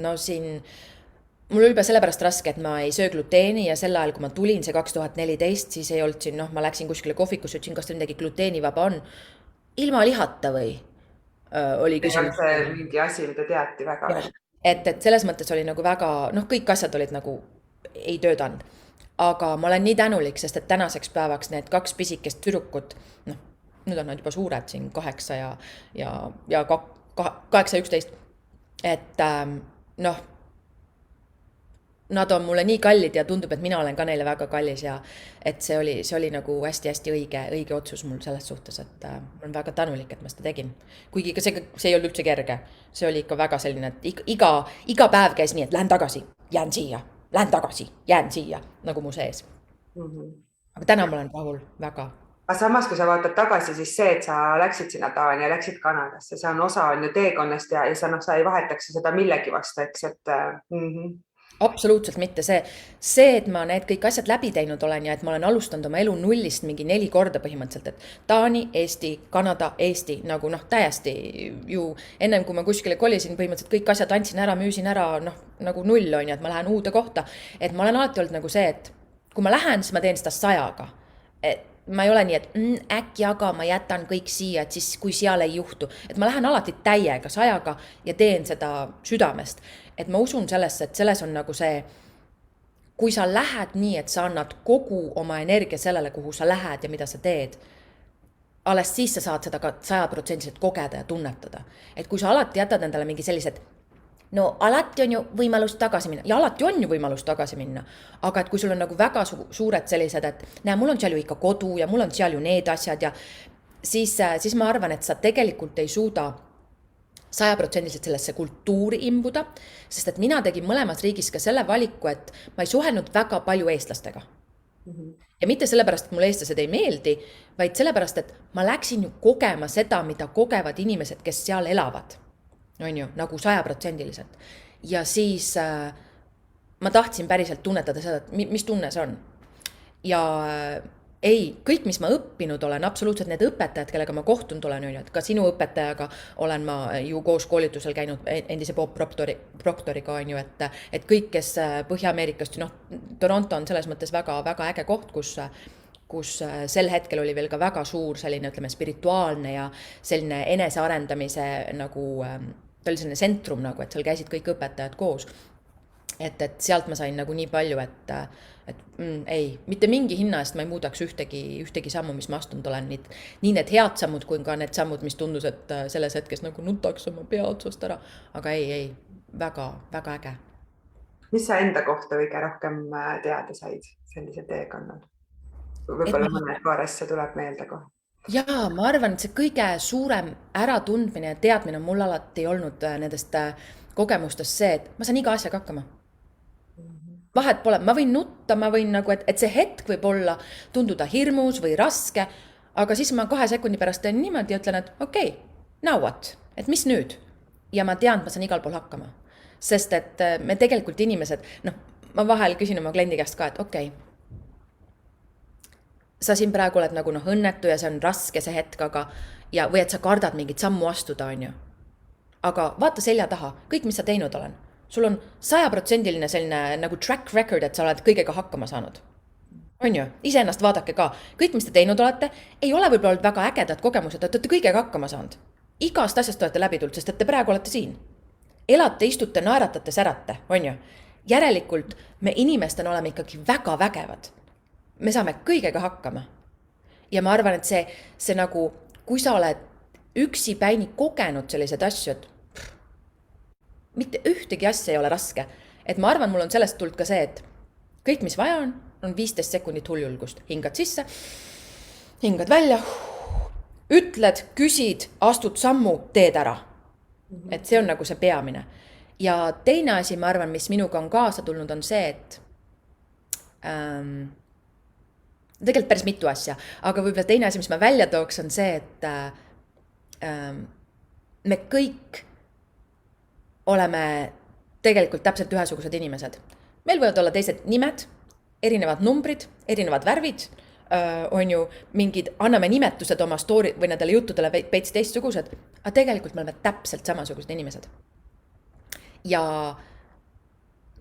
Mul oli juba sellepärast raske, et ma ei söö gluteeni ja sel ajal, kui ma tulin see 2014, siis ei olnud siin, ma läksin kuskile kohvikusse, ütlesin, kas teil midagi gluteenivaba on. Ilma lihata või oli küsimus. See mingi asi, mida teati väga. Et selles mõttes oli nagu väga, kõik asjad olid nagu ei töötanud. Aga ma olen nii tänulik, sest et tänaseks päevaks need 2 pisikest tüdrukut, nüüd on nad juba suured siin 8 ja 8 ja 11, et nad on mulle nii kallid ja tundub, et mina olen ka neile väga kallis ja et see oli nagu hästi-hästi õige otsus mul selles suhtes, et ma olen väga tänulik, et ma seda tegin. Kuigi ka see ei olnud üldse kerge, see oli ikka väga selline, et iga päev käis nii, et lähen tagasi, jään siia. Lähen tagasi, jään siia, nagu mu sees. Aga täna ma olen rahul väga. Aga samas, kui sa vaatad tagasi, siis see, et sa läksid sinna Taani ja läksid Kanadasse, see on osa teekonnast ja sa ei vahetaks seda millegi vastu, eks, et Absoluutselt mitte see, et ma need kõik asjad läbi teinud olen ja et ma olen alustanud oma elu nullist mingi 4 korda põhimõtteliselt, et Taani, Eesti, Kanada, Eesti, nagu täiesti ju ennem kui ma kuskile kolisin, põhimõtteliselt kõik asjad andsin ära, müüsin ära, nagu null on ja et ma lähen uude kohta, et ma olen alati olnud nagu see, et kui ma lähen, siis ma teen seda 100-ga. Ma ei ole nii, et äkki aga ma jätan kõik siia, et siis kui seal ei juhtu, et ma lähen alati täiega 100-ga ja teen seda südamest. Et ma usun sellesse, et selles on nagu see, kui sa lähed nii, et sa annad kogu oma energia sellele, kuhu sa lähed ja mida sa teed, alles siis sa saad seda ka 100% kogeda ja tunnetada. Et kui sa alati jätad endale mingi sellised, alati on ju võimalus tagasi minna ja alati on ju võimalus tagasi minna, aga et kui sul on nagu väga suured sellised, et mul on seal ju ikka kodu ja mul on seal ju need asjad ja siis ma arvan, et sa tegelikult ei suuda 100% sellesse kultuuri imbuda, sest et mina tegin mõlemas riigis ka selle valiku, et ma ei suhelnud väga palju eestlastega. Ja mitte sellepärast, et mulle eestlased ei meeldi, vaid sellepärast, et ma läksin ju kogema seda, mida kogevad inimesed, kes seal elavad. On ju, nagu 100%. Ja siis ma tahtsin päriselt tunnetada seda, et mis tunne see on. Ja ei, kõik, mis ma õppinud olen, absoluutselt need õpetajad, kellega ma kohtunud olen, et ka sinu õpetajaga olen ma ju koos koolitusel käinud endise Bob Proctoriga, on ju, et kõik, kes Põhja-Ameerikast, Toronto on selles mõttes väga, väga äge koht, kus sel hetkel oli veel ka väga suur selline, ütleme, spirituaalne ja selline enesearendamise nagu, ta oli selline sentrum nagu, et seal käisid kõik õpetajad koos. Et sealt ma sain nagu nii palju, et ei, mitte mingi hinna eest ma ei muudaks ühtegi sammu, mis ma astunud olen. Nii need head sammud, kui ka need sammud, mis tundus, et selles hetkes nagu nutaks oma pea otsast ära. Aga ei, väga, väga äge. Mis sa enda kohta kõige rohkem teada said sellise teekonnal? Võib-olla mõned paar asja tuleb meelde kohe. Jaa, ma arvan, et see kõige suurem äratundmine ja teadmine on mul alati olnud nendest kogemustest see, et ma saan iga asjaga hakkama. Vahet pole, ma võin nutta, ma võin nagu, et see hetk võib olla tunduda hirmus või raske, aga siis ma 2 sekundi pärast teen niimoodi ja ütlen, et okei, now what, et mis nüüd? Ja ma tean, et ma saan igal pool hakkama. sest et me tegelikult inimesed, noh, ma vahel küsin oma kliendi käest ka, et okei, sa siin praegu oled nagu õnnetu ja see on raske see hetk, ja, või et sa kardad mingit sammu astuda, on ju. Aga vaata selja taha, kõik, mis sa teinud olen. Sul on 100% selline nagu track record, et sa oled kõigega hakkama saanud. On ju, iseennast vaadake ka. Kõik, mis te teinud olete, ei ole võib-olla olnud väga ägedad kogemused, et olete kõigega hakkama saanud. Igast asjast olete läbi tulnud, sest et te praegu olete siin. Elate, istute, naeratate, särate, on ju. Järelikult me inimestena oleme ikkagi väga vägevad. Me saame kõigega hakkama. Ja ma arvan, et see nagu, kui sa oled üksipäini kogenud sellised asju, et mitte ühtegi asja ei ole raske. Et ma arvan, mul on sellest tulnud ka see, et kõik, mis vaja on 15 sekundit huljulgust. Hingad sisse, hingad välja, ütled, küsid, astud sammu, teed ära. Et see on nagu see peamine. Ja teine asi, ma arvan, mis minuga on kaasa tulnud, on see, et tegelikult päris mitu asja, aga võib-olla teine asi, mis ma välja tooks, on see, et me kõik oleme tegelikult täpselt ühesugused inimesed. Meil võivad olla teised nimed, erinevad numbrid, erinevad värvid, on ju mingid, anname nimetused oma story või nendele juttudele veits teistsugused, aga tegelikult me oleme täpselt samasugused inimesed. Ja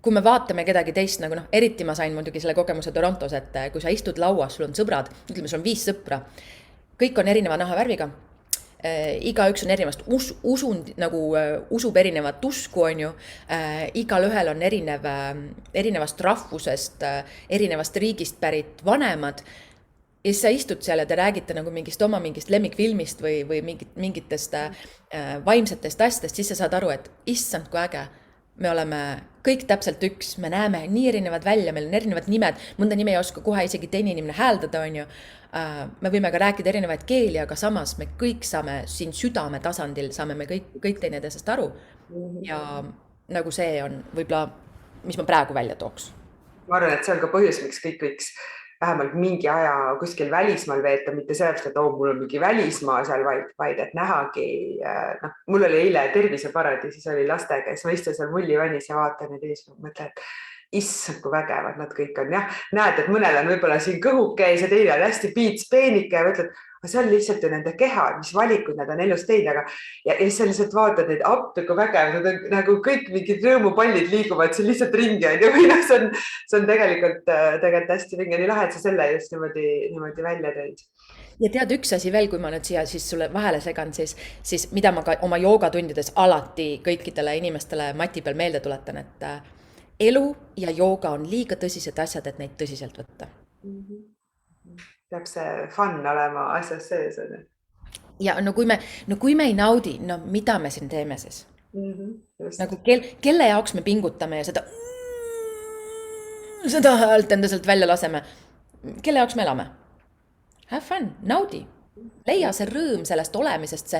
kui me vaatame kedagi teist, nagu eriti ma sain muidugi selle kogemuse Torontos, et kui sa istud lauas, sul on sõbrad, ütleme, sul on 5 sõpra, kõik on erineva nahavärviga, igaüks on erinevast usub erinevat usku, on ju, igal ühel on erinevast rahvusest, erinevast riigist pärit vanemad, ja siis sa istud seal ja te räägite nagu mingist lemmikfilmist või mingitest vaimsetest asjadest, siis sa saad aru, et issand, kui äge, me oleme kõik täpselt üks, me näeme nii erinevad välja, meil on erinevad nimed, mõnda nime ei oska kohe isegi teine inimene hääldada, on ju. Me võime ka rääkida erinevaid keeli, aga samas me kõik saame siin südame tasandil, saame me kõik teineteisest aru. Ja nagu see on võib-olla, mis ma praegu välja tooks. Ma arvan, et see on ka põhjus, miks kõik võiks vähemalt mingi aja kuskil välismaal veeta, mitte sellepärast, et mul on mingi välismaa seal, vaid et nähagi, mul oli eile terviseparadiisis oli lastega, siis ma istun seal mullivannis ja vaatan neid ees, mõtlen, et issand, kui vägevad nad kõik on. Jah, näed, et mõnel on võib-olla siin kõhukeis ja teine on hästi piitspeenike ja mõtled, see on lihtsalt ju nende keha, mis valikud nad on elus teinud, ja sa lihtsalt vaatad neid appi, kui vägev, nad on nagu kõik mingid rõõmupallid liiguvad siin lihtsalt ringi, või see on tegelikult hästi vinge, nii lahe, et sa selle just niimoodi välja tõid. Ja tead üks asi veel, kui ma nüüd siia siis sulle vahele segan, siis mida ma ka oma joogatundides alati kõikidele inimestele mati peal meelde tuletan, et elu ja jooga on liiga tõsised asjad, et neid tõsiselt võtta. Peab see fun olema asjas sees. Ja kui me ei naudi, mida me siin teeme siis? Nagu kelle jaoks me pingutame ja seda häält enda sealt välja laseme. Kelle jaoks me elame? Have fun, naudi. Leia see rõõm sellest olemisest,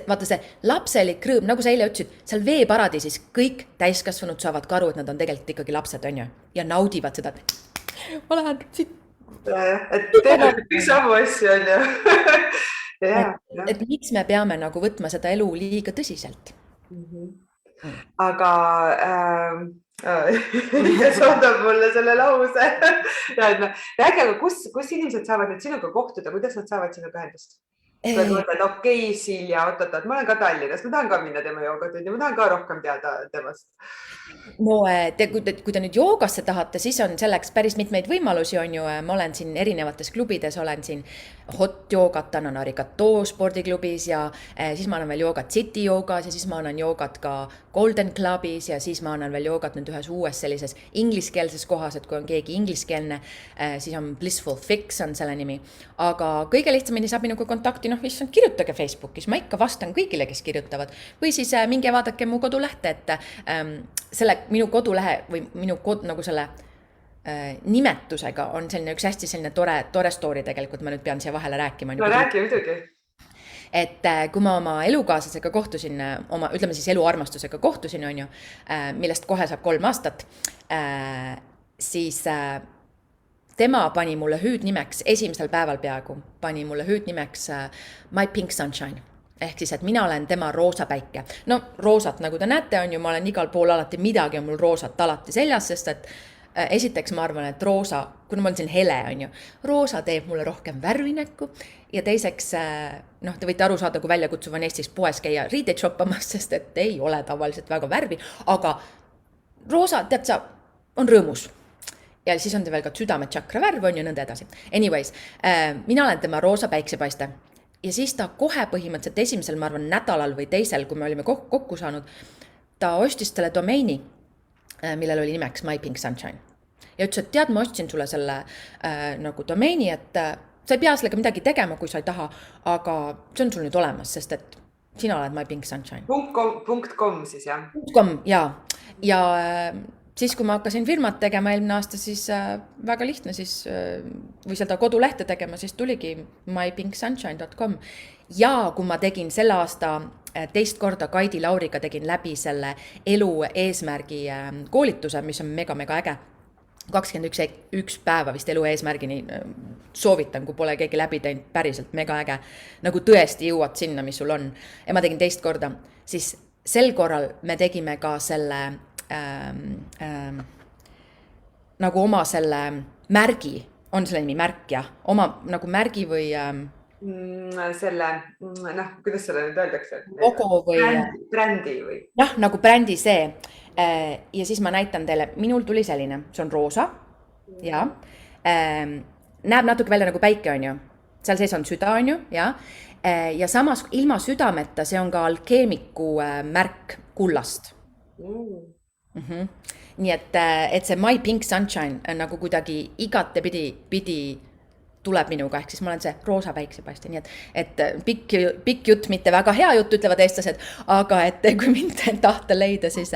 vaata see lapselik rõõm, nagu sa eile ütlesid, seal veeparadiisis kõik täiskasvanud saavad ka aru, et nad on tegelikult ikkagi lapsed, on ju, ja naudivad seda, et ma lähen siit. Et teeme kõik samu asju, on ju. Et miks me peame nagu võtma seda elu liiga tõsiselt? Aga saadab mulle selle lause. Räägi, aga kus inimesed saavad nüüd sinuga kohtuda, kuidas nad saavad sinuga ühendust? Kui mõtled, okei, Silja, oot, ma olen ka Tallinnas, ma tahan ka minna tema joogatundi, ma tahan ka rohkem teada temast. No kui te nüüd joogasse tahate, siis on selleks päris mitmeid võimalusi, on ju, ma olen siin erinevates klubides, olen siin hot joogat, annan Arigato spordiklubis ja siis ma annan veel joogat City joogas ja siis ma annan joogat ka Golden Clubis ja siis ma annan veel joogat nüüd ühes uues sellises ingliskeelses kohas, et kui on keegi ingliskeelne, siis on Blissful Fix on selle nimi. Aga kõige lihtsamini saab minuga kontakti, issand, kirjutage Facebookis, ma ikka vastan kõigile, kes kirjutavad. Või siis minge vaadake mu kodulehte, et selle minu kodulehe või minu nagu selle nimetusega on selline üks hästi selline tore story tegelikult, ma nüüd pean siia vahele rääkima. No räägi muidugi. Et kui ma oma elukaaslasega kohtusin, ütleme siis eluarmastusega kohtusin, on ju, millest kohe saab 3 aastat, siis tema pani mulle hüüdnimeks, esimesel päeval peaaegu, pani mulle hüüdnimeks My Pink Sunshine. ehk siis, et mina olen tema roosa päike. No roosat, nagu te näete, on ju, ma olen igal pool alati midagi on mul roosat alati seljas, sest et esiteks ma arvan, et roosa, kuna ma olen siin hele, on ju, roosa teeb mulle rohkem värvi näkku ja teiseks, noh, te võite aru saada, kui väljakutsuv on Eestis poes käia riideid shoppamas, sest et ei ole tavaliselt väga värvi, aga roosa, tead sa, on rõõmus. Ja siis on ta veel ka südametšakra värv on ja nõnda edasi. Anyways, mina olen tema roosa päiksepaiste ja siis ta kohe põhimõtteliselt esimesel, ma arvan, nädalal või teisel, kui me olime kokku saanud, ta ostis selle domeini, millel oli nimeks My Pink Sunshine. Ja ütles, et tead, ma ostsin sulle selle nagu domeini, et sa ei pea sellega midagi tegema, kui sa ei taha, aga see on sul nüüd olemas, sest et sina oled My Pink Sunshine. .com siis, jah? .com, jaa. Ja siis, kui ma hakkasin firmat tegema eelmine aasta, siis väga lihtne siis, või seda kodulehte tegema, siis tuligi mypinksunshine.com. Ja kui ma tegin selle aasta teist korda Kaidi Lauriga tegin läbi selle elu eesmärgi koolituse, mis on mega äge. 21 päeva vist elu eesmärgini soovitan, kui pole keegi läbi teinud, päriselt mega äge. Nagu tõesti jõuad sinna, mis sul on. Ja ma tegin teist korda, siis sel korral me tegime ka selle nagu oma selle märgi, on selle nimi märk ja oma nagu märgi või selle, noh, kuidas selle nüüd öeldakse? Logo või brändi või? Jah, nagu brändi see. Ja siis ma näitan teile, minul tuli selline, see on roosa ja näeb natuke välja nagu päike on ju. Seal sees on süda on ju ja samas ilma südameta see on ka alkeemiku märk kullast. Nii et see My Pink Sunshine nagu kuidagi igatepidi tuleb minuga, ehk siis ma olen see roosa päiksepaiste, nii et pikk jutt, mitte väga hea jutt, ütlevad eestlased, aga et kui mind tahta leida, siis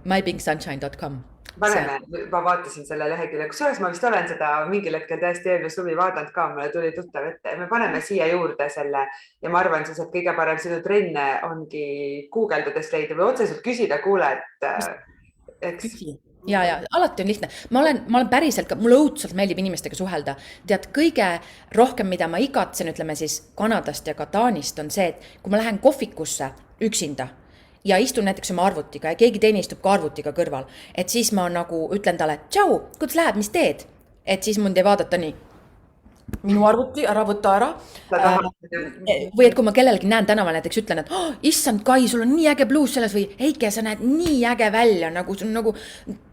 mypinksunshine.com. Ma vaatasin selle lehekülje, kusjuures ma vist olen seda mingil hetkel täiesti eelmine suvi vaadanud ka, mulle tuli tuttav ette. Me paneme siia juurde selle ja ma arvan siis, et kõige parem sinu trenne ongi guugeldades leida või otseselt küsida, kuule, et Küsi. Ja alati on lihtne. Ma olen päriselt ka, mulle õudselt meeldib inimestega suhelda. Tead, kõige rohkem, mida ma igatsen, ütleme siis Kanadast ja ka Taanist on see, et kui ma lähen kohvikusse üksinda ja istun näiteks oma arvutiga ja keegi teine istub ka arvutiga kõrval, et siis ma nagu ütlen talle, tšau, kuidas läheb, mis teed? Et siis mund ei vaadata nii, minu arvuti, ära võta ära. Või et kui ma kellelegi näen tänaval näiteks ütlen, et issand Kai, sul on nii äge bluus selles või Heike, sa näed nii äge välja, nagu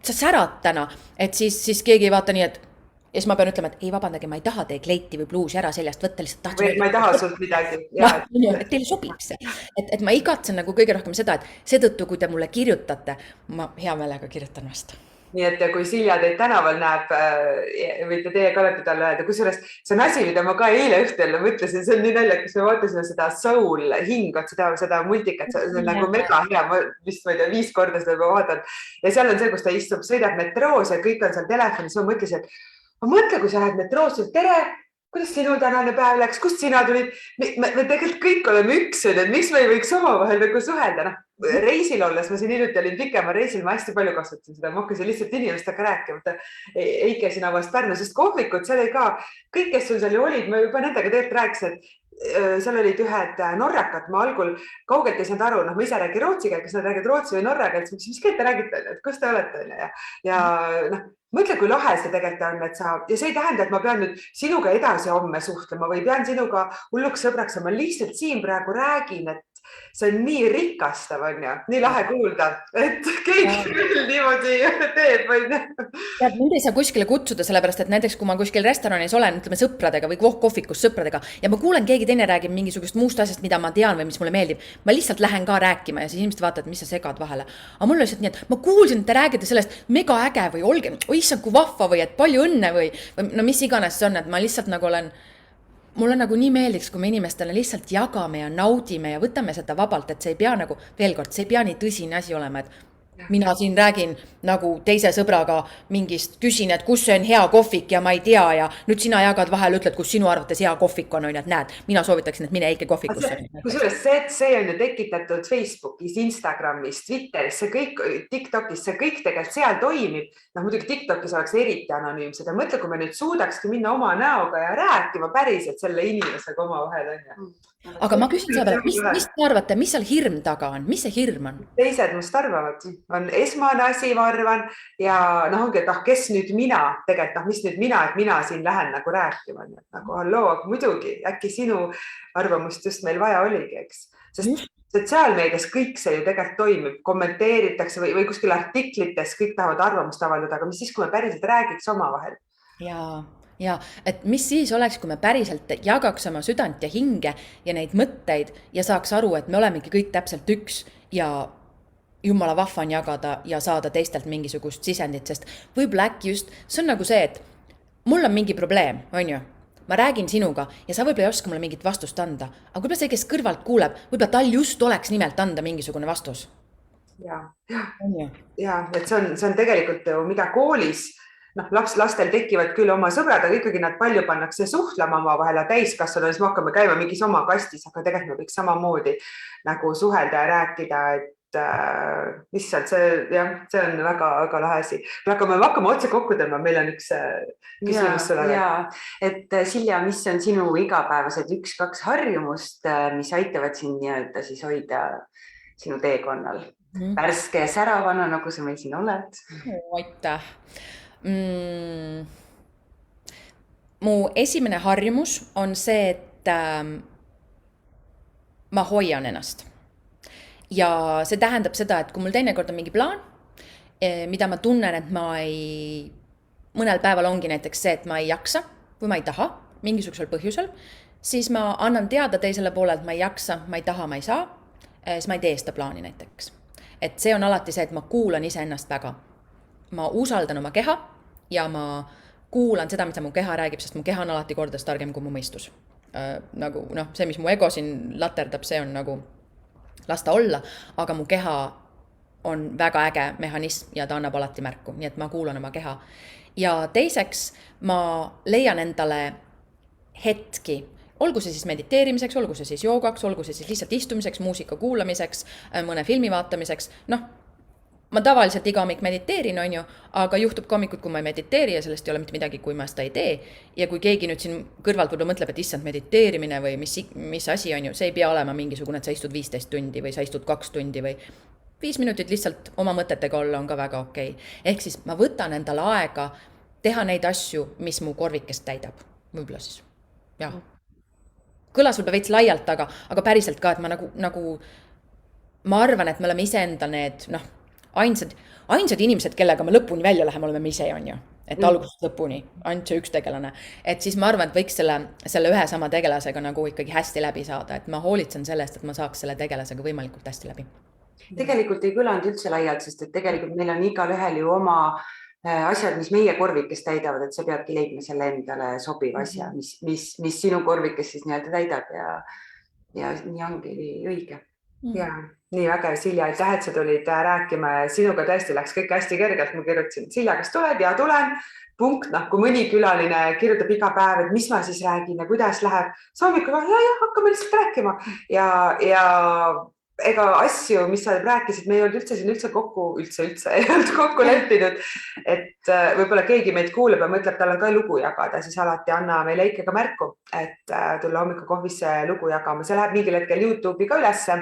sa särad täna, et siis keegi ei vaata nii, et ja siis ma pean ütlema, et ei vabandage, ma ei taha teie kleiti või bluusi ära seljast võtta, lihtsalt tahtsin. Ma ei taha sult midagi. Et teile sobib see. Et ma igatsen nagu kõige rohkem seda, et seetõttu, kui te mulle kirjutate, ma hea meelega kirjutan vastu. Nii et kui Silja teid tänaval näeb, võite teie ka lõppu talle öelda, kusjuures see on asi, mida ma ka eile õhtul mõtlesin, see on nii naljakas, me vaatasime seda soul hingot, seda multikat, see on nagu mega hea, ma vist ma ei tea, 5 korda seda juba vaatan ja seal on see, kus ta istub, sõidab metroos ja kõik on seal telefonis, ma mõtlesin, et mõtle, kui sa lähed metroos, tere, kuidas sinul tänane päev läks, kust sina tulid? Me tegelikult kõik oleme üks, et miks me ei võiks omavahel nagu suhelda? Reisil olles, ma siin hiljuti olin pikema reisil, ma hästi palju kasutasin seda, ma hakkasin lihtsalt inimestega rääkima. Eike sina vast Pärnu, sest kohvikud, seal oli ka kõik, kes sul seal ju olid, ma juba nendega tegelikult rääkisin, et seal olid ühed norrakad, ma algul kaugelt ei saanud aru, ma ise räägin rootsi keelt, kas nad räägid rootsi või norra keelt, mis keelt te räägite, et kus te olete? Ja mõtle, kui lahe see tegelikult on, et sa, ja see ei tähenda, et ma pean nüüd sinuga edasi homme suhtlema või pean sinuga hulluks sõbraks, ma lihtsalt siin praegu räägin, et see on nii rikastav, on ju, nii lahe kuulda, et keegi küll niimoodi teeb. Tead, mind ei saa kuskile kutsuda, sellepärast, et näiteks kui ma kuskil restoranis olen, ütleme sõpradega või kohvikus sõpradega ja ma kuulen, keegi teine räägib mingisugust muust asjast, mida ma tean või mis mulle meeldib, ma lihtsalt lähen ka rääkima ja siis inimesed vaatavad, mis sa segad vahele. Aga mul on lihtsalt nii, et ma kuulsin, et te räägite sellest mega äge või olge, issand kui vahva või et palju õnne või no mis iganes see on, et ma lihtsalt nagu olen mulle nagu nii meeldiks, kui me inimestele lihtsalt jagame ja naudime ja võtame seda vabalt, et see ei pea nagu, veel kord, see ei pea nii tõsine asi olema, et mina siin räägin nagu teise sõbraga mingist, küsin, et kus see on hea kohvik ja ma ei tea ja nüüd sina jagad vahel, ütled, kus sinu arvates hea kohvik on, et näed, mina soovitaksin, et mine Eiki kohvikusse. Kusjuures see on ju tekitatud Facebookis, Instagramis, Twitteris, see kõik, TikTokis, see kõik tegelikult seal toimib. Muidugi TikTokis oleks eriti anonüümsed ja mõtle, kui me nüüd suudakski minna oma näoga ja rääkima päriselt selle inimesega oma vahel on. Aga ma küsin selle peale, mis te arvate, mis seal hirm taga on? Mis see hirm on? Teised must arvavad, on esmane asi, ma arvan, ja ongi, et kes nüüd mina tegelikult, mis nüüd mina, et mina siin lähen nagu rääkima, nagu halloo, muidugi, äkki sinu arvamust just meil vaja oligi, eks, sest sotsiaalmeedias kõik see ju tegelikult toimib, kommenteeritakse või kuskil artiklites, kõik tahavad arvamust avaldada, aga mis siis, kui me päriselt räägiks oma vahel? Ja, et mis siis oleks, kui me päriselt jagaks oma südant ja hinge ja neid mõtteid ja saaks aru, et me olemegi kõik täpselt üks ja jumala vahva on jagada ja saada teistelt mingisugust sisendit, sest võib-olla äkki just, see on nagu see, et mul on mingi probleem, on ju? Ma räägin sinuga ja sa võib-olla ei oska mulle mingit vastust anda, aga võib-olla see, kes kõrvalt kuuleb, võib-olla tal just oleks nimelt anda mingisugune vastus. Ja, et see on tegelikult ju, mida koolis lastel tekivad küll oma sõbrad, aga ikkagi nad palju pannakse suhtlema oma vahel ja täiskasvanu, siis me hakkame käima mingis oma kastis, aga tegelikult me võiks samamoodi nagu suhelda ja rääkida, et lihtsalt see on väga lahe asi. Me hakkame otse kokku tõmbama, meil on üks küsimus sulle. Et Silja, mis on sinu igapäevased 1-2 harjumust, mis aitavad sind nii-öelda siis hoida sinu teekonnal? Värske ja säravana, nagu sa meil siin oled. Aitäh! Mu esimene harjumus on see, et ma hoian ennast. Ja see tähendab seda, et kui mul teinekord on mingi plaan, mida ma tunnen, et mõnel päeval ongi näiteks see, et ma ei jaksa või ma ei taha mingisugusel põhjusel, siis ma annan teada teisele poole, et ma ei jaksa, ma ei taha, ma ei saa, siis ma ei tee seda plaani näiteks. Et see on alati see, et ma kuulan iseennast väga. Ma usaldan oma keha ja ma kuulan seda, mida mu keha räägib, sest mu keha on alati kordades targem kui mu mõistus. Nagu see, mis mu ego siin laterdab, see on nagu lasta olla, aga mu keha on väga äge mehhanism ja ta annab alati märku, nii et ma kuulan oma keha. Ja teiseks ma leian endale hetki, olgu see siis mediteerimiseks, olgu see siis joogaks, olgu see siis lihtsalt istumiseks, muusika kuulamiseks, mõne filmi vaatamiseks, ma tavaliselt iga hommik mediteerin, on ju, aga juhtub ka hommikud, kui ma ei mediteeri ja sellest ei ole mitte midagi, kui ma seda ei tee. Ja kui keegi nüüd siin kõrvalt võib-olla mõtleb, et issand mediteerimine või mis asi on ju, see ei pea olema mingisugune, et sa istud 15 tundi või sa istud 2 tundi või 5 minutit lihtsalt oma mõtetega olla on ka väga okei. Ehk siis ma võtan endale aega teha neid asju, mis mu korvikest täidab. Võib-olla siis, jah. Kõlas võib-olla veits laialt, aga päriselt ka, et ma arvan, et me oleme iseenda need, ainsad inimesed, kellega me lõpuni välja läheme, oleme me ise, on ju. Et algusest lõpuni, ainult see üks tegelane. Et siis ma arvan, et võiks selle ühe sama tegelasega nagu ikkagi hästi läbi saada. Et ma hoolitsen sellest, et ma saaks selle tegelasega võimalikult hästi läbi. Tegelikult ei kõlanud üldse laialt, sest et tegelikult meil on igal ühel ju oma asjad, mis meie korvikest täidavad, et sa peadki leidma selle endale sobiv asja, mis sinu korvikest siis nii-öelda täidab ja nii ongi õige. Ja, nii väga, Silja, aitäh, et sa tulid rääkima ja sinuga tõesti läks kõik hästi kergelt. Ma kirjutasin, Silja, kas tuled? Ja tulen. Punkt, kui mõni külaline kirjutab iga päev, et mis ma siis räägin ja kuidas läheb. Soomikuga, hakkame lihtsalt rääkima. Ja ega asju, mis sa rääkisid, me ei olnud üldse kokku leppinud, et võib-olla keegi meid kuuleb ja mõtleb, tal on ka lugu jagada, siis alati anna meile ikka märku, et tulla hommikukohvisse lugu jagama. See läheb mingil hetkel YouTube'i ka ülesse,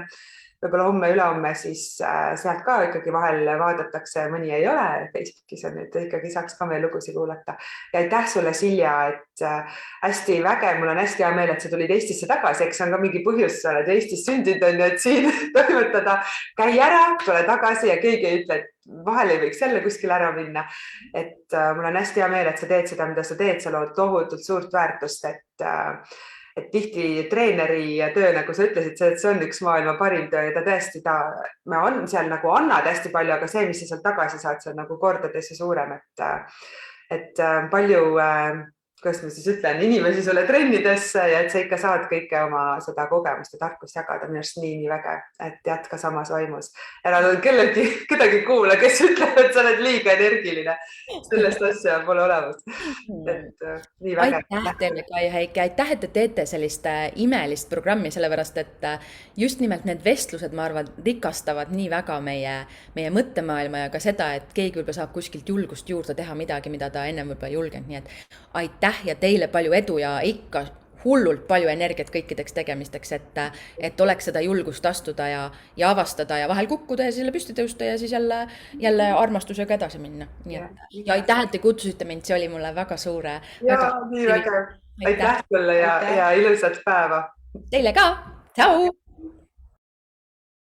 võib-olla homme, ülehomme, siis sealt ka ikkagi vahel vaadatakse, mõni ei ole Facebookis on nüüd, ikkagi saaks ka meie lugusid kuulata. Ja aitäh sulle, Silja, et hästi vägev, mul on hästi hea meel, et sa tulid Eestisse tagasi, eks on ka mingi põhjus, sa oled Eestis sündinud, on ju, et siin toimetada, käi ära, tule tagasi ja keegi ei ütle, et vahel ei võiks jälle kuskil ära minna. Et mul on hästi hea meel, et sa teed seda, mida sa teed, sa lood tohutult suurt väärtust, et tihti treeneri töö, nagu sa ütlesid, see on üks maailma parim töö ja ta tõesti, me on seal nagu annad hästi palju, aga see, mis sa sealt tagasi saad, see on nagu kordades ja suurem, et palju kuidas ma siis ütlen, inimesi sulle trennidesse ja et sa ikka saad kõike oma seda kogemust ja tarkust jagada, minu arust nii vägev, et jätka samas vaimus. Ära kedagi kuula, kes ütleb, et sa oled liiga energiline. Sellest asja pole olemas. Et nii vägev. Aitäh teile, Kai ja Heiki, aitäh, et te teete sellist imelist programmi, sellepärast et just nimelt need vestlused, ma arvan, rikastavad nii väga meie mõttemaailma ja ka seda, et keegi võib-olla saab kuskilt julgust juurde teha midagi, mida ta ennem võib-olla ei julgenud, nii et aitäh ja teile palju edu ja ikka hullult palju energiat kõikideks tegemisteks, et oleks seda julgust astuda ja avastada ja vahel kukkuda ja siis püsti tõusta ja siis jälle armastusega edasi minna. Nii et, ja aitäh, et te kutsusite mind, see oli mulle väga suure. Nii vägev. Aitäh sulle ja ilusat päeva. Teile ka. Tšau!